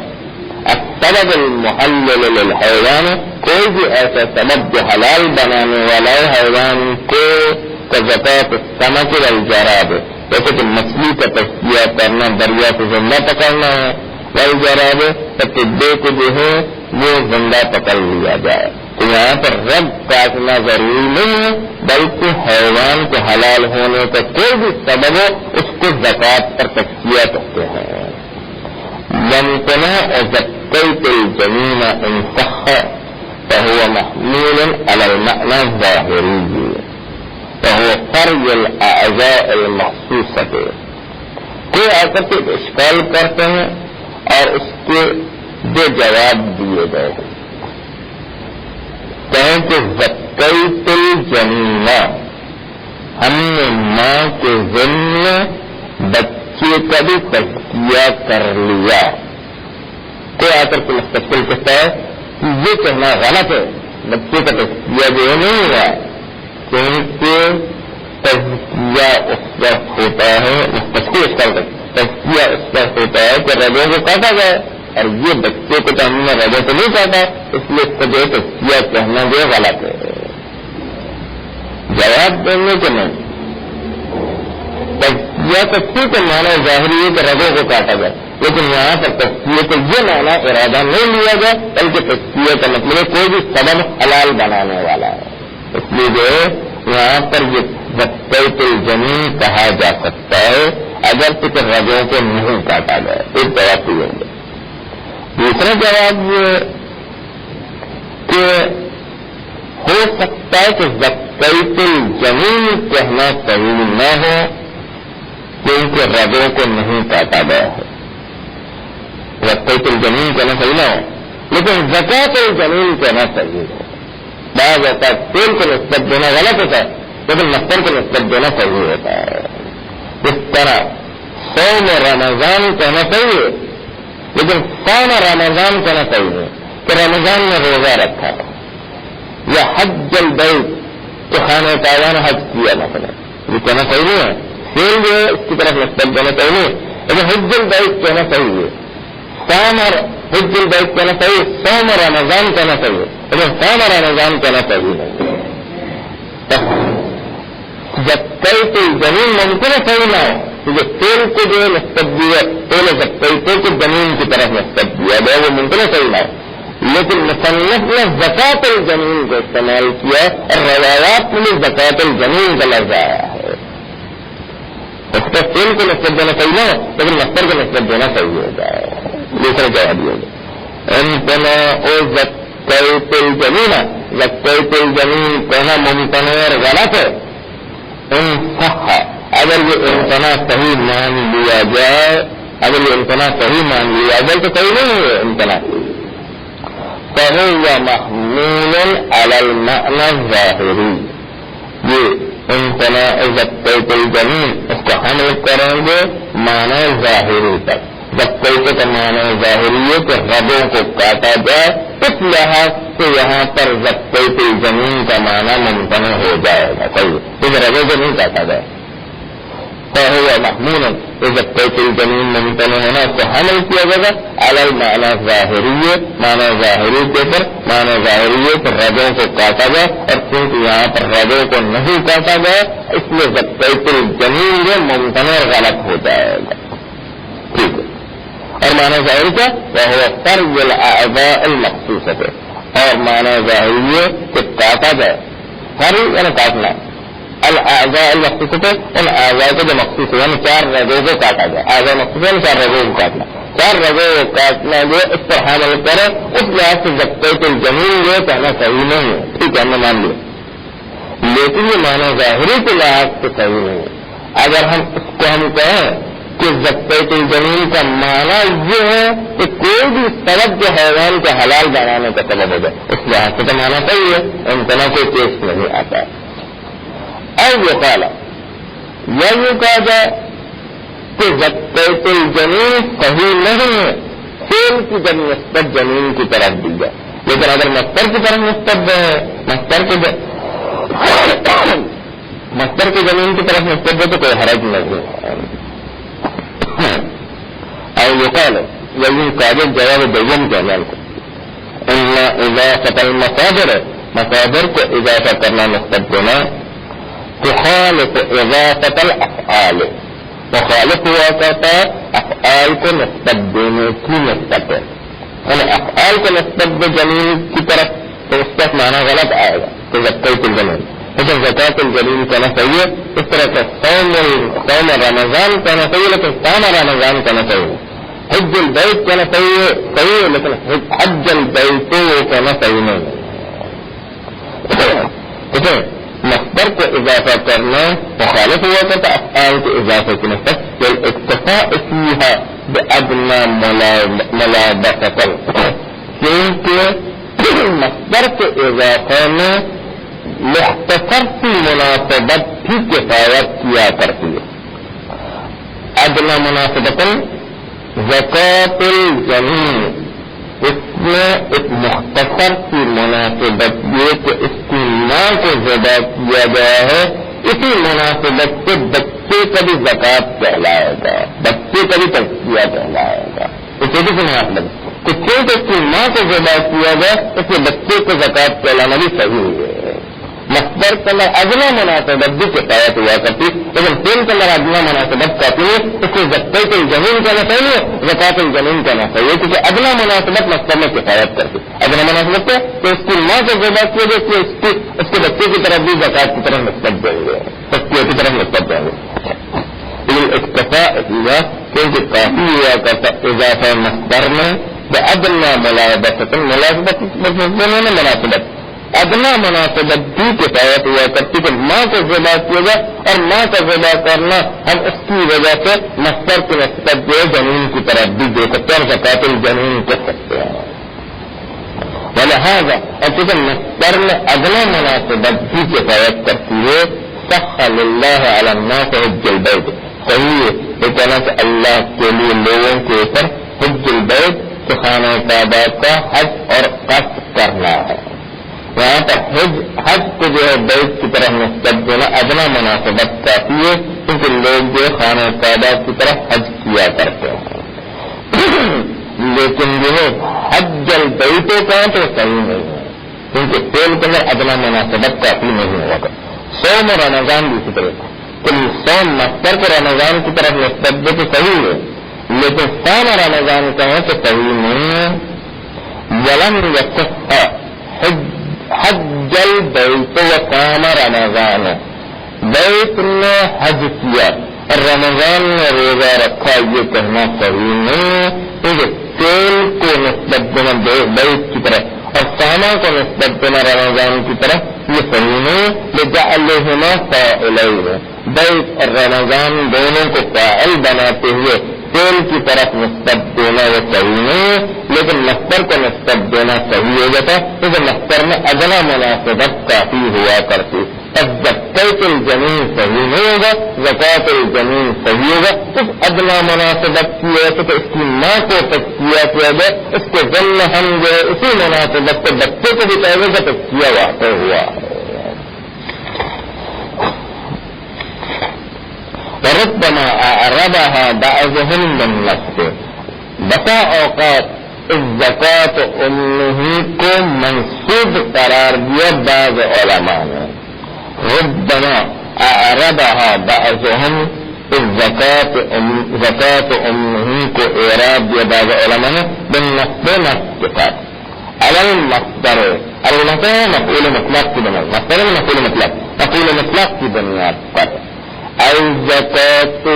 السبب المحلل للحیوان، کوئی بھی ایسا سبب جو حلال بنانے والا ہے حیوان کو زکات السمک والجراد، جیسے کہ مچھلی کا تسکیہ کرنا دریا سے زندہ پکڑنا ہے، والجراد تو ٹڈے کو جو ہے وہ زندہ پکڑ لیا جائے. تو یہاں پر رگ کاٹنا ضروری نہیں ہے بلکہ حیوان کے حلال ہونے کا کوئی بھی سبب ہو اس کو زکات پر تسکیہ کرتے ہیں. يمتنع زكيت الجنين إن صح فهو محمول على المعنى الظاهري فهو فرج الأعضاء المخصوصة. کوئی آ کر کے اشکال کرتے ہیں اور اس کے دو جواب دیے گئے ہیں. کہیں کہ زکیت الجنین، ہم نے ماں کے ذمہ بچے کا بھی تزکیہ کر لیا. کوئی آ کر کے مستقبل کہتا ہے کہ یہ کہنا غلط ہے، بچے کا تزکیہ جو ہے نہیں ہوا، کیونکہ تزکیہ اس وقت ہوتا ہے، تزکیہ اس وقت ہوتا ہے کہ رگوں کو کاٹا جائے، اور یہ بچے کو تو ہم نے رگوں سے نہیں کاٹا، اس لیے اس کو جو تزکیہ کہنا جو غلط ہے. جواب دینے کے نہیں، تزکیہ تو ٹھیک ہے مانا ظاہری ہے کہ رگوں کو کاٹا جائے، لیکن یہاں پر تزکیے کو یہ معنی ارادہ نہیں لیا گیا، بلکہ تزکیے کا مطلب کوئی بھی سبب حلال بنانے والا ہے. اس لیے جو ہے یہاں پر یہ زکیۃ الجنین کہا جا سکتا ہے اگر کچھ رگوں کو نہیں کاٹا گیا. ایک جواب یہ ہے. دوسرا جواب یہ کہ ہو سکتا ہے کہ زکیۃ الجنین کہنا صحیح نہ ہو کیونکہ رگوں کو نہیں کاٹا گیا ہے. زکیۃ الجنین کہنا صحیح نہ ہو لیکن زکوٰۃ الجنین کہنا صحیح ہو. بعض اوقات تیل کو نسبت دینا غلط ہوتا ہے لیکن مستر کو نسبت دینا صحیح ہوتا ہے. اس طرح صوم رمضان کہنا صحیح ہے لیکن صوم رمضان کہنا صحیح ہے کہ رمضان میں روزہ رکھا یا حج البیت تو خانہ کعبہ نے حج کیا مثلا، یہ کہنا صحیح نہیں ہے. تیل جو ہے اس کی طرف نسبت دینا صحیح نہیں ہے لیکن حج البیت کہنا صحیح ہے. صوم اور حج البیت کہنا صحیح، صوم رمضان کہنا صحیح ہے لیکن صوم رمضان کہنا صحیح نہیں. زکیۃ الجنین ممکن ہے صحیح نہ ہو کیونکہ تیل کو جو ہے نسبت دیا، تیل زکیۃ کو زمین کی طرف نسبت دیا گیا، وہ ممکن ہے صحیح نہ ہو لیکن مصنف نے زکوٰۃ الجنین کو استعمال کیا اور روایات میں زکوٰۃ الجنین کا لفظ آیا ہے. اس کا تیل کو نسبت دینا صحیح نہ ہو لیکن مستر کو نسبت دینا صحیح ہو جائے. دوسرا جواب یہ ہے زکیۃ الجنین، زکیۃ الجنین کہنا ممکن اور غلط ہے. اگر یہ امتناع صحیح مان لیا جائے، اگر یہ امتناع صحیح مان لیا جائے تو صحیح نہیں ہے امتناع. فهو محمول على المعنى الظاهري، یہ امتناع زکیۃ الجنین اس کو حمل کریں گے معنی ظاہری تک. زکیۃ کا معنی ظاہری ہے کہ رگوں کو کاٹا جائے، اس لحاظ سے یہاں پر زکیۃ الجنین کا معنی ممتنع ہو جائے گا. صحیح کیونکہ رگوں کو نہیں کاٹا جائے. فهو محمول زکیۃ الجنین ممتنع ہونا اس کو حمل کیا جائے گا علی المعنی ظاہری، معنی ظاہری کے پر معنی ظاہری ہے کہ رگوں کو کاٹا جائے اور کیونکہ یہاں پر رگوں کو نہیں کاٹا گیا اس لیے زکیۃ الجنین جو ممتنع اور غلط ہو جائے گا. ٹھیک ہے. اور معنی ظاہری کا وہ فرض الاعضاء المخصوصۃ، اور معنی ظاہری ہے کہ کاٹا جائے، فرض یعنی کاٹنا، الاعضاء المخصوصۃ ان اعضاء کو جو مخصوص ہے یعنی 4 رگوں کو کاٹا جائے. اعضاء مخصوص یعنی 4 رگوں کو کاٹنا، 4 رگوں کو کاٹنا جو اس پر حمل کرے اس لحاظ سے زکیۃ الجنین جو کہنا صحیح نہیں ہے. ٹھیک ہے، ہم نے مان لیا لیکن یہ معنی ظاہری کے لحاظ سے صحیح نہیں ہے. اگر ہم اس کو ہم کہیں کہ زکیۃ الجنین کا معنی یہ ہے کہ کوئی بھی سبب جو حیوان کے حلال بنانے کا سبب ہو جائے اس لحاظ سے تو معنی صحیح ہے، امتناع کوئی پیش نہیں آتا. اور یہ کالا یا یہ کہا جائے کہ زکیۃ الجنین صحیح نہیں ہے فعل کی جب نسبت زمین کی طرف دی جائے، لیکن اگر مستر کی طرف نسبت دے، مستر کی زمین کی طرف نسبت دے تو کوئی حرج نہیں ہے. اور یہ کالا یا یہ کاغذ جواب دوم کے عمل کو اضافت المصادر، مصادر کو اضافہ کرنا نسبت دینا تخالف اضافت الافعال، مخالف ہوا کرتا ہے افعال کو نسبت دینے کی نسبت ہے. یعنی افعال کو نسبت دے زمین کی طرف تو اس کا معنی غلط آئے گا تو زکیۃ الجنین، لیکن زکوٰۃ الجنین کہنا صحیح ہے. اس طرح سے صوم رمضان کہنا صحیح ہے لیکن صوم رمضان کہنا صحیح ہے. حج البیت کہنا صحیح ہے لیکن حج البیت وہ کہنا صحیح نہیں ہے. مصدر کو اضافہ کرنا مخالف ہوا کرتا افعال کے اضافے کی نسبت اکتفاء فیہا بادنی ملابسۃ، کیونکہ مصدر کے اضافے میں مختصر سی مناسبت بھی کفایت کیا کرتی ہے. ادنی مناسبت زکوٰۃ الجنین، اس میں ایک مختصر سی مناسبت یہ کہ اس کی ماں کو ذبح کیا گیا ہے، اسی مناسبت سے بچے کا بھی زکوٰۃ کہلائے گا، بچے کا بھی تزکیہ کہلائے گا. تو چھوٹی سی مناسبت کہ چونکہ اس کی ماں کو ذبح کیا گیا اس کے بچے کو زکوٰۃ کہلانا بھی صحیح ہے. مصدر کے اندر ادنا مناسبت بھی کفایت ہوا کرتی، لیکن فعل کے اندر ادنا مناسبت کافی ہے، اس کو زکات الجنین کہنا چاہیے، زکات الجنین کہنا چاہیے، کیونکہ ادنا مناسبت مصدر میں کفایت کرتی. ادنا مناسبت ہے تو اس کی ماں کو ذبح کیا گیا کہ اس کے بچے کی طرف بھی زکات کی طرف نسبت دیں گے، بچے کی طرف نسبت دیں گے. لیکن اکتفا اضافہ کیونکہ کافی ہوا کرتا اضافہ مصدر میں ادنا ملازمت مناسبت ادنا مناسبت بھی کفایت ہوا کرتی کہ ماں کو ذبح کیا جائے، اور ماں کا ذبح کرنا ہم اس کی وجہ سے مصدر کی نسبت جو جنین کی طرف بھی دے سکتے ہیں، زکات الجنین کر سکتے ہیں. ولہذا اور چونکہ مصدر میں ادنا مناسبت بھی کفایت کرتی ہے، صح للہ علی الناس حج البیت، صحیح ہے یہ کہنا کہ اللہ کے لیے لوگوں کے اوپر حج البیت کہ خانہ کعبہ کا حج اور قصد کرنا ہے. یہاں پر حج کو جو ہے بیت کی طرف نسبت دینا ادنا مناسبت کافی ہے، کیونکہ لوگ جو خانہ کعبہ کی طرف حج کیا کرتے ہیں. لیکن جو ہے حج البیت کا تو صحیح نہیں ہے، کیونکہ فعل کے اندر ادنا مناسبت کافی نہیں ہوگا. صوم اور رمضان بھی اسی طرح کہ صوم مصدر کو رمضان کی طرف نسبت دے تو صحیح ہے، لیکن صوم اور رمضان کہیں تو صحیح نہیں ہے. ولم یصح حج البیت وقام رمضان، بیت نے حج کیا اور رمضان میں روزہ رکھا، یہ کہنا صحیح نہیں ہے، کیونکہ فعل کو نسبت دینا بیت کی طرف اور ساما کو نسبت دینا رمضان کی طرف یہ صحیح نہیں. لجعلہما فاعلین، بیت اور رمضان دونوں کو فاعل بناتے ہوئے فعل کی طرف نسبت دینا وہ صحیح نہیں، لیکن مصدر کو نسبت دینا صحیح ہو جاتا، کیونکہ مصدر میں ادنا مناسبت کافی ہوا کرتی. اب زکات الجنین صحیح نہیں ہوگا، زکات الجنین صحیح ہوگا. صرف ادنا مناسبت کی ہے تو اس کی ماں کو تزکیہ کیا گیا، اس کے ذمہ ہم جو ہے اسی مناسبت سے بچے کو بھی کہے گا تزکیہ واقع ہوا ہے. وربما اعربها بعضهم من نفسه، بسا اوقات الزکات امه کو منصوب قرار دیا بعض علماء نے. ربما اعربها بعضهم الزکات امه کو اعراب دیا بعض علماء نے بالنصب نصب على المصدر. المصدر مفعول مطلق کی بنیاد، مصدر مفعول مطلق کی بنیاد پر الزکاتہ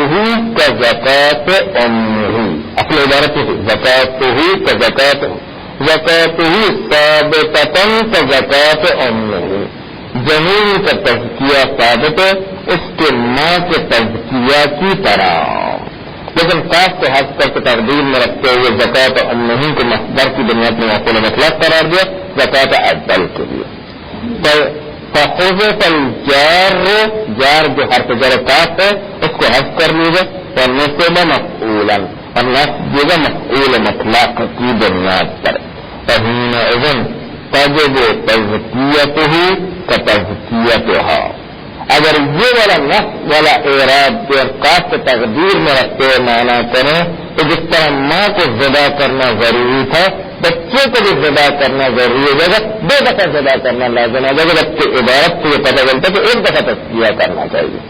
کزکات امہ، اصل عبارت ہے زکاتہ کزکات، زکاتہ ثابتۃ کزکات امہ، جنین کا تزکیہ ثابت ہے اس کے ماں کے تزکیہ کی طرح. لیکن خاص سے حد کر کے تقدیر میں رکھتے ہوئے زکات امہ کو مصدر کی بنیاد میں مفعول مطلق قرار دیا زکات افضل کے لیے. فحذف الجار، جار جو حرف جر کاف ہے اس کو حذف کر لیجیے، اور نصب مفعولا، اور نصب مفعول مطلق کی بنیاد پر. فحينئذ تجب تزکیتہ کتزکیتہا. اگر یہ والا نصب والا اعراب جو کاف کے تقدیر میں رکھتے ہوئے معنی کریں تو جس طرح ماں کو ذبح کرنا ضروری تھا بچے کو بھی ذبح کرنا ضروری ہو جائے گا، 2 دفعہ ذبح کرنا لازم ہے. جب بچے عبارت سے یہ پتہ چلتا ہے کہ 1 دفعہ تزکیہ کرنا چاہیے.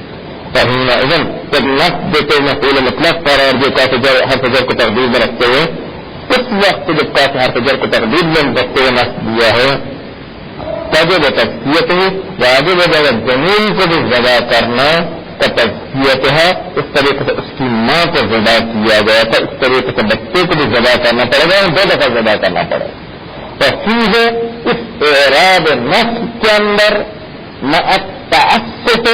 فحينئذ جب نصب دیتے مفعول مطلق قرار دے کاف حرف جر کو تقدیر میں رکھتے ہوئے، اس وقت جب کاف حرف جر کو تقدیر میں رکھتے ہوئے نصب دیا ہے تجب تزکیتہ، واجب ہے جب زمین کو بھی ذبح کرنا تزکیتہ، اس طریقے سے اس کی ماں کو ذبح کیا گیا تھا، اس طریقے سے بچے کو بھی ذبح کرنا پڑے گا، 2 دفعہ ذبح کرنا پڑے گا. تو سیدھے اس اعراب نصب کے اندر مع التعسف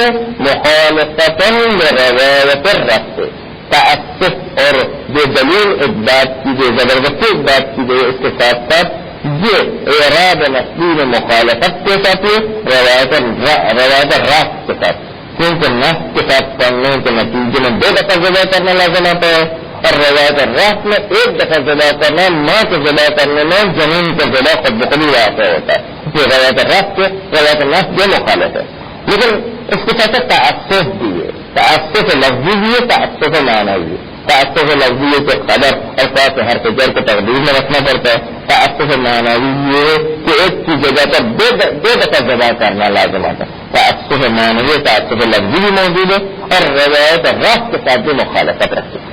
مخالفۃ لروایت الرفع، تعسف اور جو دلیل ایک بات کی جو زبردستی ایک بات کی گئی اس کے ساتھ ساتھ یہ اعراب نصبی میں مخالفت کے ساتھ روایت الرفع کے ساتھ، کیونکہ نصب کے ساتھ پڑھنے کے نتیجے میں 2 دفعہ ذبح کرنا لازم آتا ہے، اور روایت الرفع میں 1 دفعہ ذبح کرنا، ماں کو ذبح کرنے میں زمین کا ذبح خود بخود واقع ہوتا ہے. روایت الرفع کے روایت النصب یہ مخالف ہے. لیکن اس کے ساتھ تعسف بھی ہے، تعسف لفظی بھی ہے، تعسف معنوی بھی ہے. تعسف لفظی کے قدر الفاظ حرف جر کو تقدیر میں رکھنا پڑتا ہے. تعسف معنوی یہ ہے کہ ایک کی جگہ پر 2 دفعہ ذبح کرنا لازم آتا ہے. تعصب معنوی تعصب لفظی بھی موجود ہے اور روایت راست کے ساتھ بھی مخالفت رکھتے ہیں.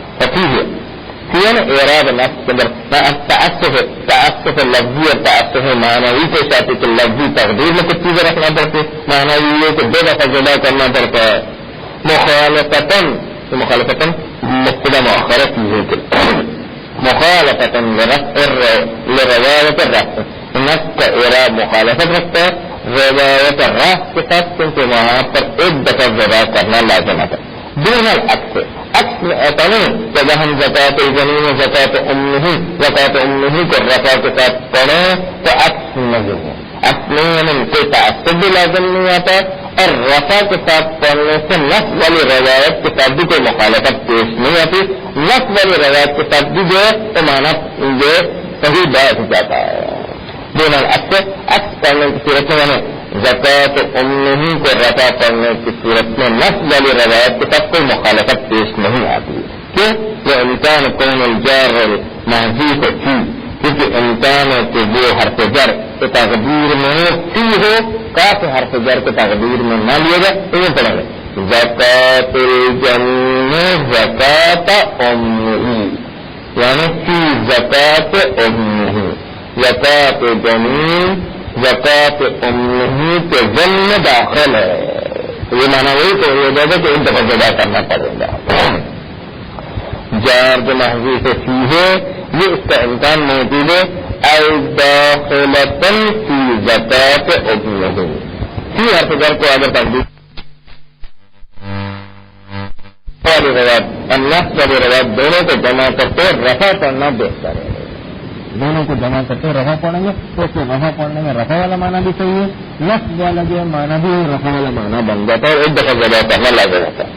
اعراب نفس کے اندر تعصب لفظی اور تعصب معنوی کے ساتھ کہ لفظی تقدیر میں کچھ چیزیں رکھنا پڑتی، معنوی یہ کہ 2 دفعہ جدا کرنا پڑتا ہے. مخالفتاً مبتدا مؤخرہ چیزیں کے مخالفتاً لروایت الرفع، نفس کا اعراب مخالفت رکھتا ہے روایت راست کے ساتھ، کیونکہ وہاں پر 1 دفعہ جدا کرنا لازم ہے. دون العکس میں ایسا نہیں کہ اگر ہم زکات الجنین زکات امہ کو رفع کے ساتھ پڑھیں تو عکس نہیں ہے. اپنے کوئی تعصب بھی لازم نہیں آتا اور رفع کے ساتھ پڑھنے سے نفس والی روایت کے ساتھ بھی کوئی مخالفت پیش نہیں آتی. نفس والی روایت کے ساتھ بھی جو ہے تو مانا جو صحیح بیٹھ جاتا ہے. دون العکس پڑھنے کی صورت میں زکات امہ کو رفع پڑھنے کی صورت میں نفس والی روایت کے ساتھ کوئی مخالفت پیش نہیں آتی. کیوں؟ وہ امکان کون الجار محضوف تھی، کیونکہ امکان ہے کہ وہ حرف جر کے تقدیر میں فی ہو، کاف حرف جر کے تقدیر میں نہ لیا جائے. تو یہ پڑھیں گے زکات الجنین زکات امہ، یعنی فی زکات امہ، زکات جنین زکات امہ کے ضمن داخل ہے. یہ مانا وہی تو یہ جگہ کہ 1 دفعہ جدا کرنا پڑے گا. جار جو محضوف فی ہے یہ اس کا امکان موجود ہے الداخلۃ فی زکات امہ، فی حرف جر کو اگر تقدیر والی روایت النفس والی روایت دونوں کو جمع کرتے رفع پڑھنا بہتر ہے. دونوں کو جمع کرتے رفع پڑھیں گے تو اس میں رفع پڑھنے میں رفع والا معنی بھی صحیح ہے، نفس والا جو معنی بھی رفع والا معنی بن جاتا ہے اور 1 دفعہ زیادہ کرنا لازم ہوتا ہے.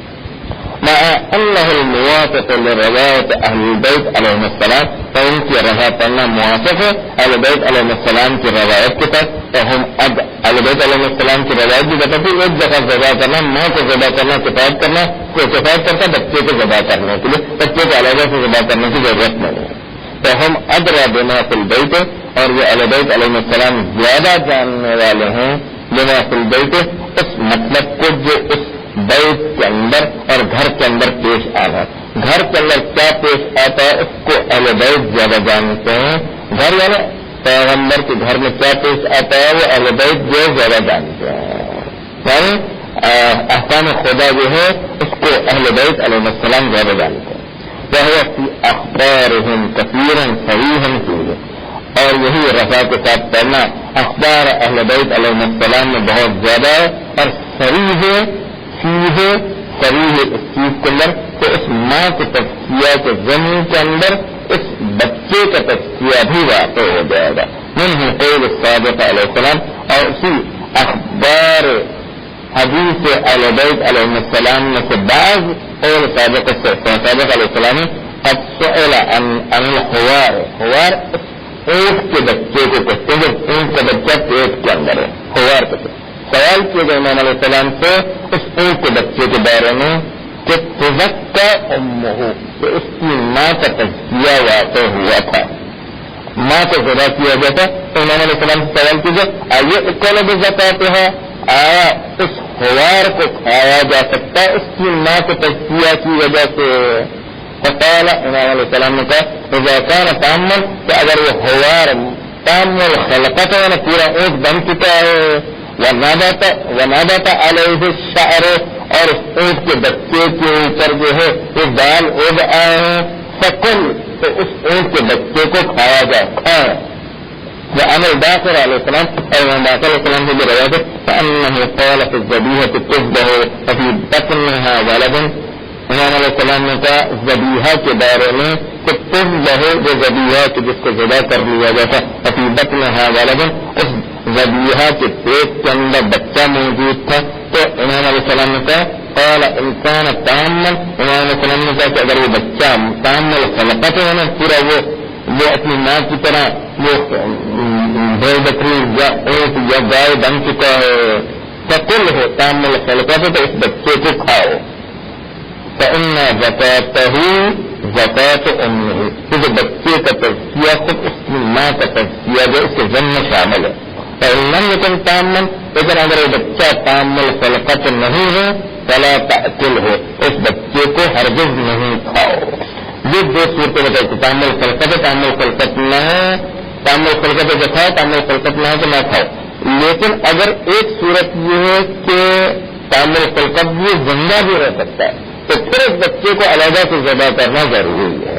مع انه الموافق لروایت اہل البیت علیہ السلام، تو ان کی رفع پڑھنا موافق ہے اہل بیت علیہ السلام کی روایت کے ساتھ. تو ہم اب اہل بیت علیہ السلام کی روایت بھی بتاتی 1 دفعہ زیادہ کرنا، ماں کو زیادہ کرنا کفایت کرنا، کوئی کفایت کرتا بچے کو زیادہ کرنے کے لیے، بچے کو علیحدہ سے زیادہ کرنے کی ضرورت نہیں ہے. تو ہم ادرا بما فی البیت، اور یہ اہل بیت علیہ السلام زیادہ جاننے والے ہیں بما فی البیت، اس مطلب کو جو اس بیت کے اندر اور گھر کے اندر پیش آنا. گھر کے اندر کیا پیش آتا ہے اس کو اہل بیت زیادہ جانتے ہیں. گھر یعنی پیغمبر کے گھر میں کیا پیش آتا ہے وہ اہل بیت جو زیادہ جانتے ہیں. یعنی احکام خدا جو ہے اس کو اہل بیت علیہ السلام زیادہ جانتے ہیں. وهو في اخبارهم كثيرا صريحا فيه، اور یہی رفع کے ساتھ پڑھنا اخبار اہل بیت علیہ السلام میں بہت زیادہ ہے اور صریح ہے اس چیز کے اندر. تو اس ماں کے تذکیہ کے ضمن کے اندر اس بچے کا تذکیہ بھی واقع ہو جائے گا. منہ قول الصادق علیہ السلام، اور اسی اخبار حدیث اہل بیت علیہ السلام میں سے بعض قول صادق علیہ السلام قد سئل عن الحوار، حوار اونٹ کے بچے کو کہتے ہیں، جب اونٹ کا بچہ پیٹ کے اندر ہے حوار کہتے ہیں. سوال کیا گیا امام علیہ السلام سے اس اونٹ کے بچے کے بارے میں کہ تزکا امہ، کہ اس کی ماں کا تزکیہ واقع ہوا تھا، ماں کو ذبح کیا گیا تھا. تو امام علیہ السلام سے سوال کیجیے آئیے اکول بزکات ہے، آیا اس حوار کو کھایا جا سکتا ہے اس کی ماں کے تزکیہ کی وجہ سے؟ فقال امام علیہ السلام نے کہا اذا كان تاما، کہ اگر وہ حوار تام الخلقت ہے پورا اونٹ بن چکا ہے، ونادت علیہ الشعر، اور اس اونٹ کے بچے کے اوپر جو ہے وہ بال اڑ آئے ہیں، فکل، تو اس اونٹ کے بچے کو کھایا جائے. وعن الباقر علیہ السلام، اور امام باقر علیہ السلام سے جو روایت ہے فانه قال في الذبيحة تذبح وفي بطنها ولد، امام علیہ السلام نے کہا ذبیحہ کے بارے میں کہ تذبح جو ذبیحہ کہ جس کو ذبح کر لیا جاتا وفي بطنها ولد، اس ذبیحہ کے پیٹ کے اندر بچہ موجود تھا. تو امام علیہ السلام نے کہا قال ان كان تاما، امام علیہ السلام نے کہا کہ اگر وہ بچہ تام الخلقت ہے نا پورا وہ اپنی ماں کی طرح وہ بھیڑ بکری یا اونٹ یا گائے بن چکا ہے، فکل ہو تام الخلقت ہے تو اس بچے کو کھاؤ. فإن زکاتہ زکات امہ، کیونکہ بچے کا تزکیہ خود اس کی ماں کا تزکیہ جو اس کے ضمن میں شامل ہے. فإن لم يكن تاما، لیکن اگر وہ بچہ تامل خلقت نہیں ہے فلا تأکل ہو، اس بچے کو ہرگز نہیں کھاؤ. یہ دو صورتیں بتائی، تامل خلقت ہے، تامل خلقت نہ ہے، تامل خلقت ہے تو کھاؤ، تامل خلقت نہ ہے تو نہ کھاؤ. لیکن اگر ایک صورت یہ ہے کہ تامل خلقت بھی زندہ بھی رہ سکتا ہے تو پھر اس بچے کو علیحدہ سے ذبح کرنا ضروری ہے.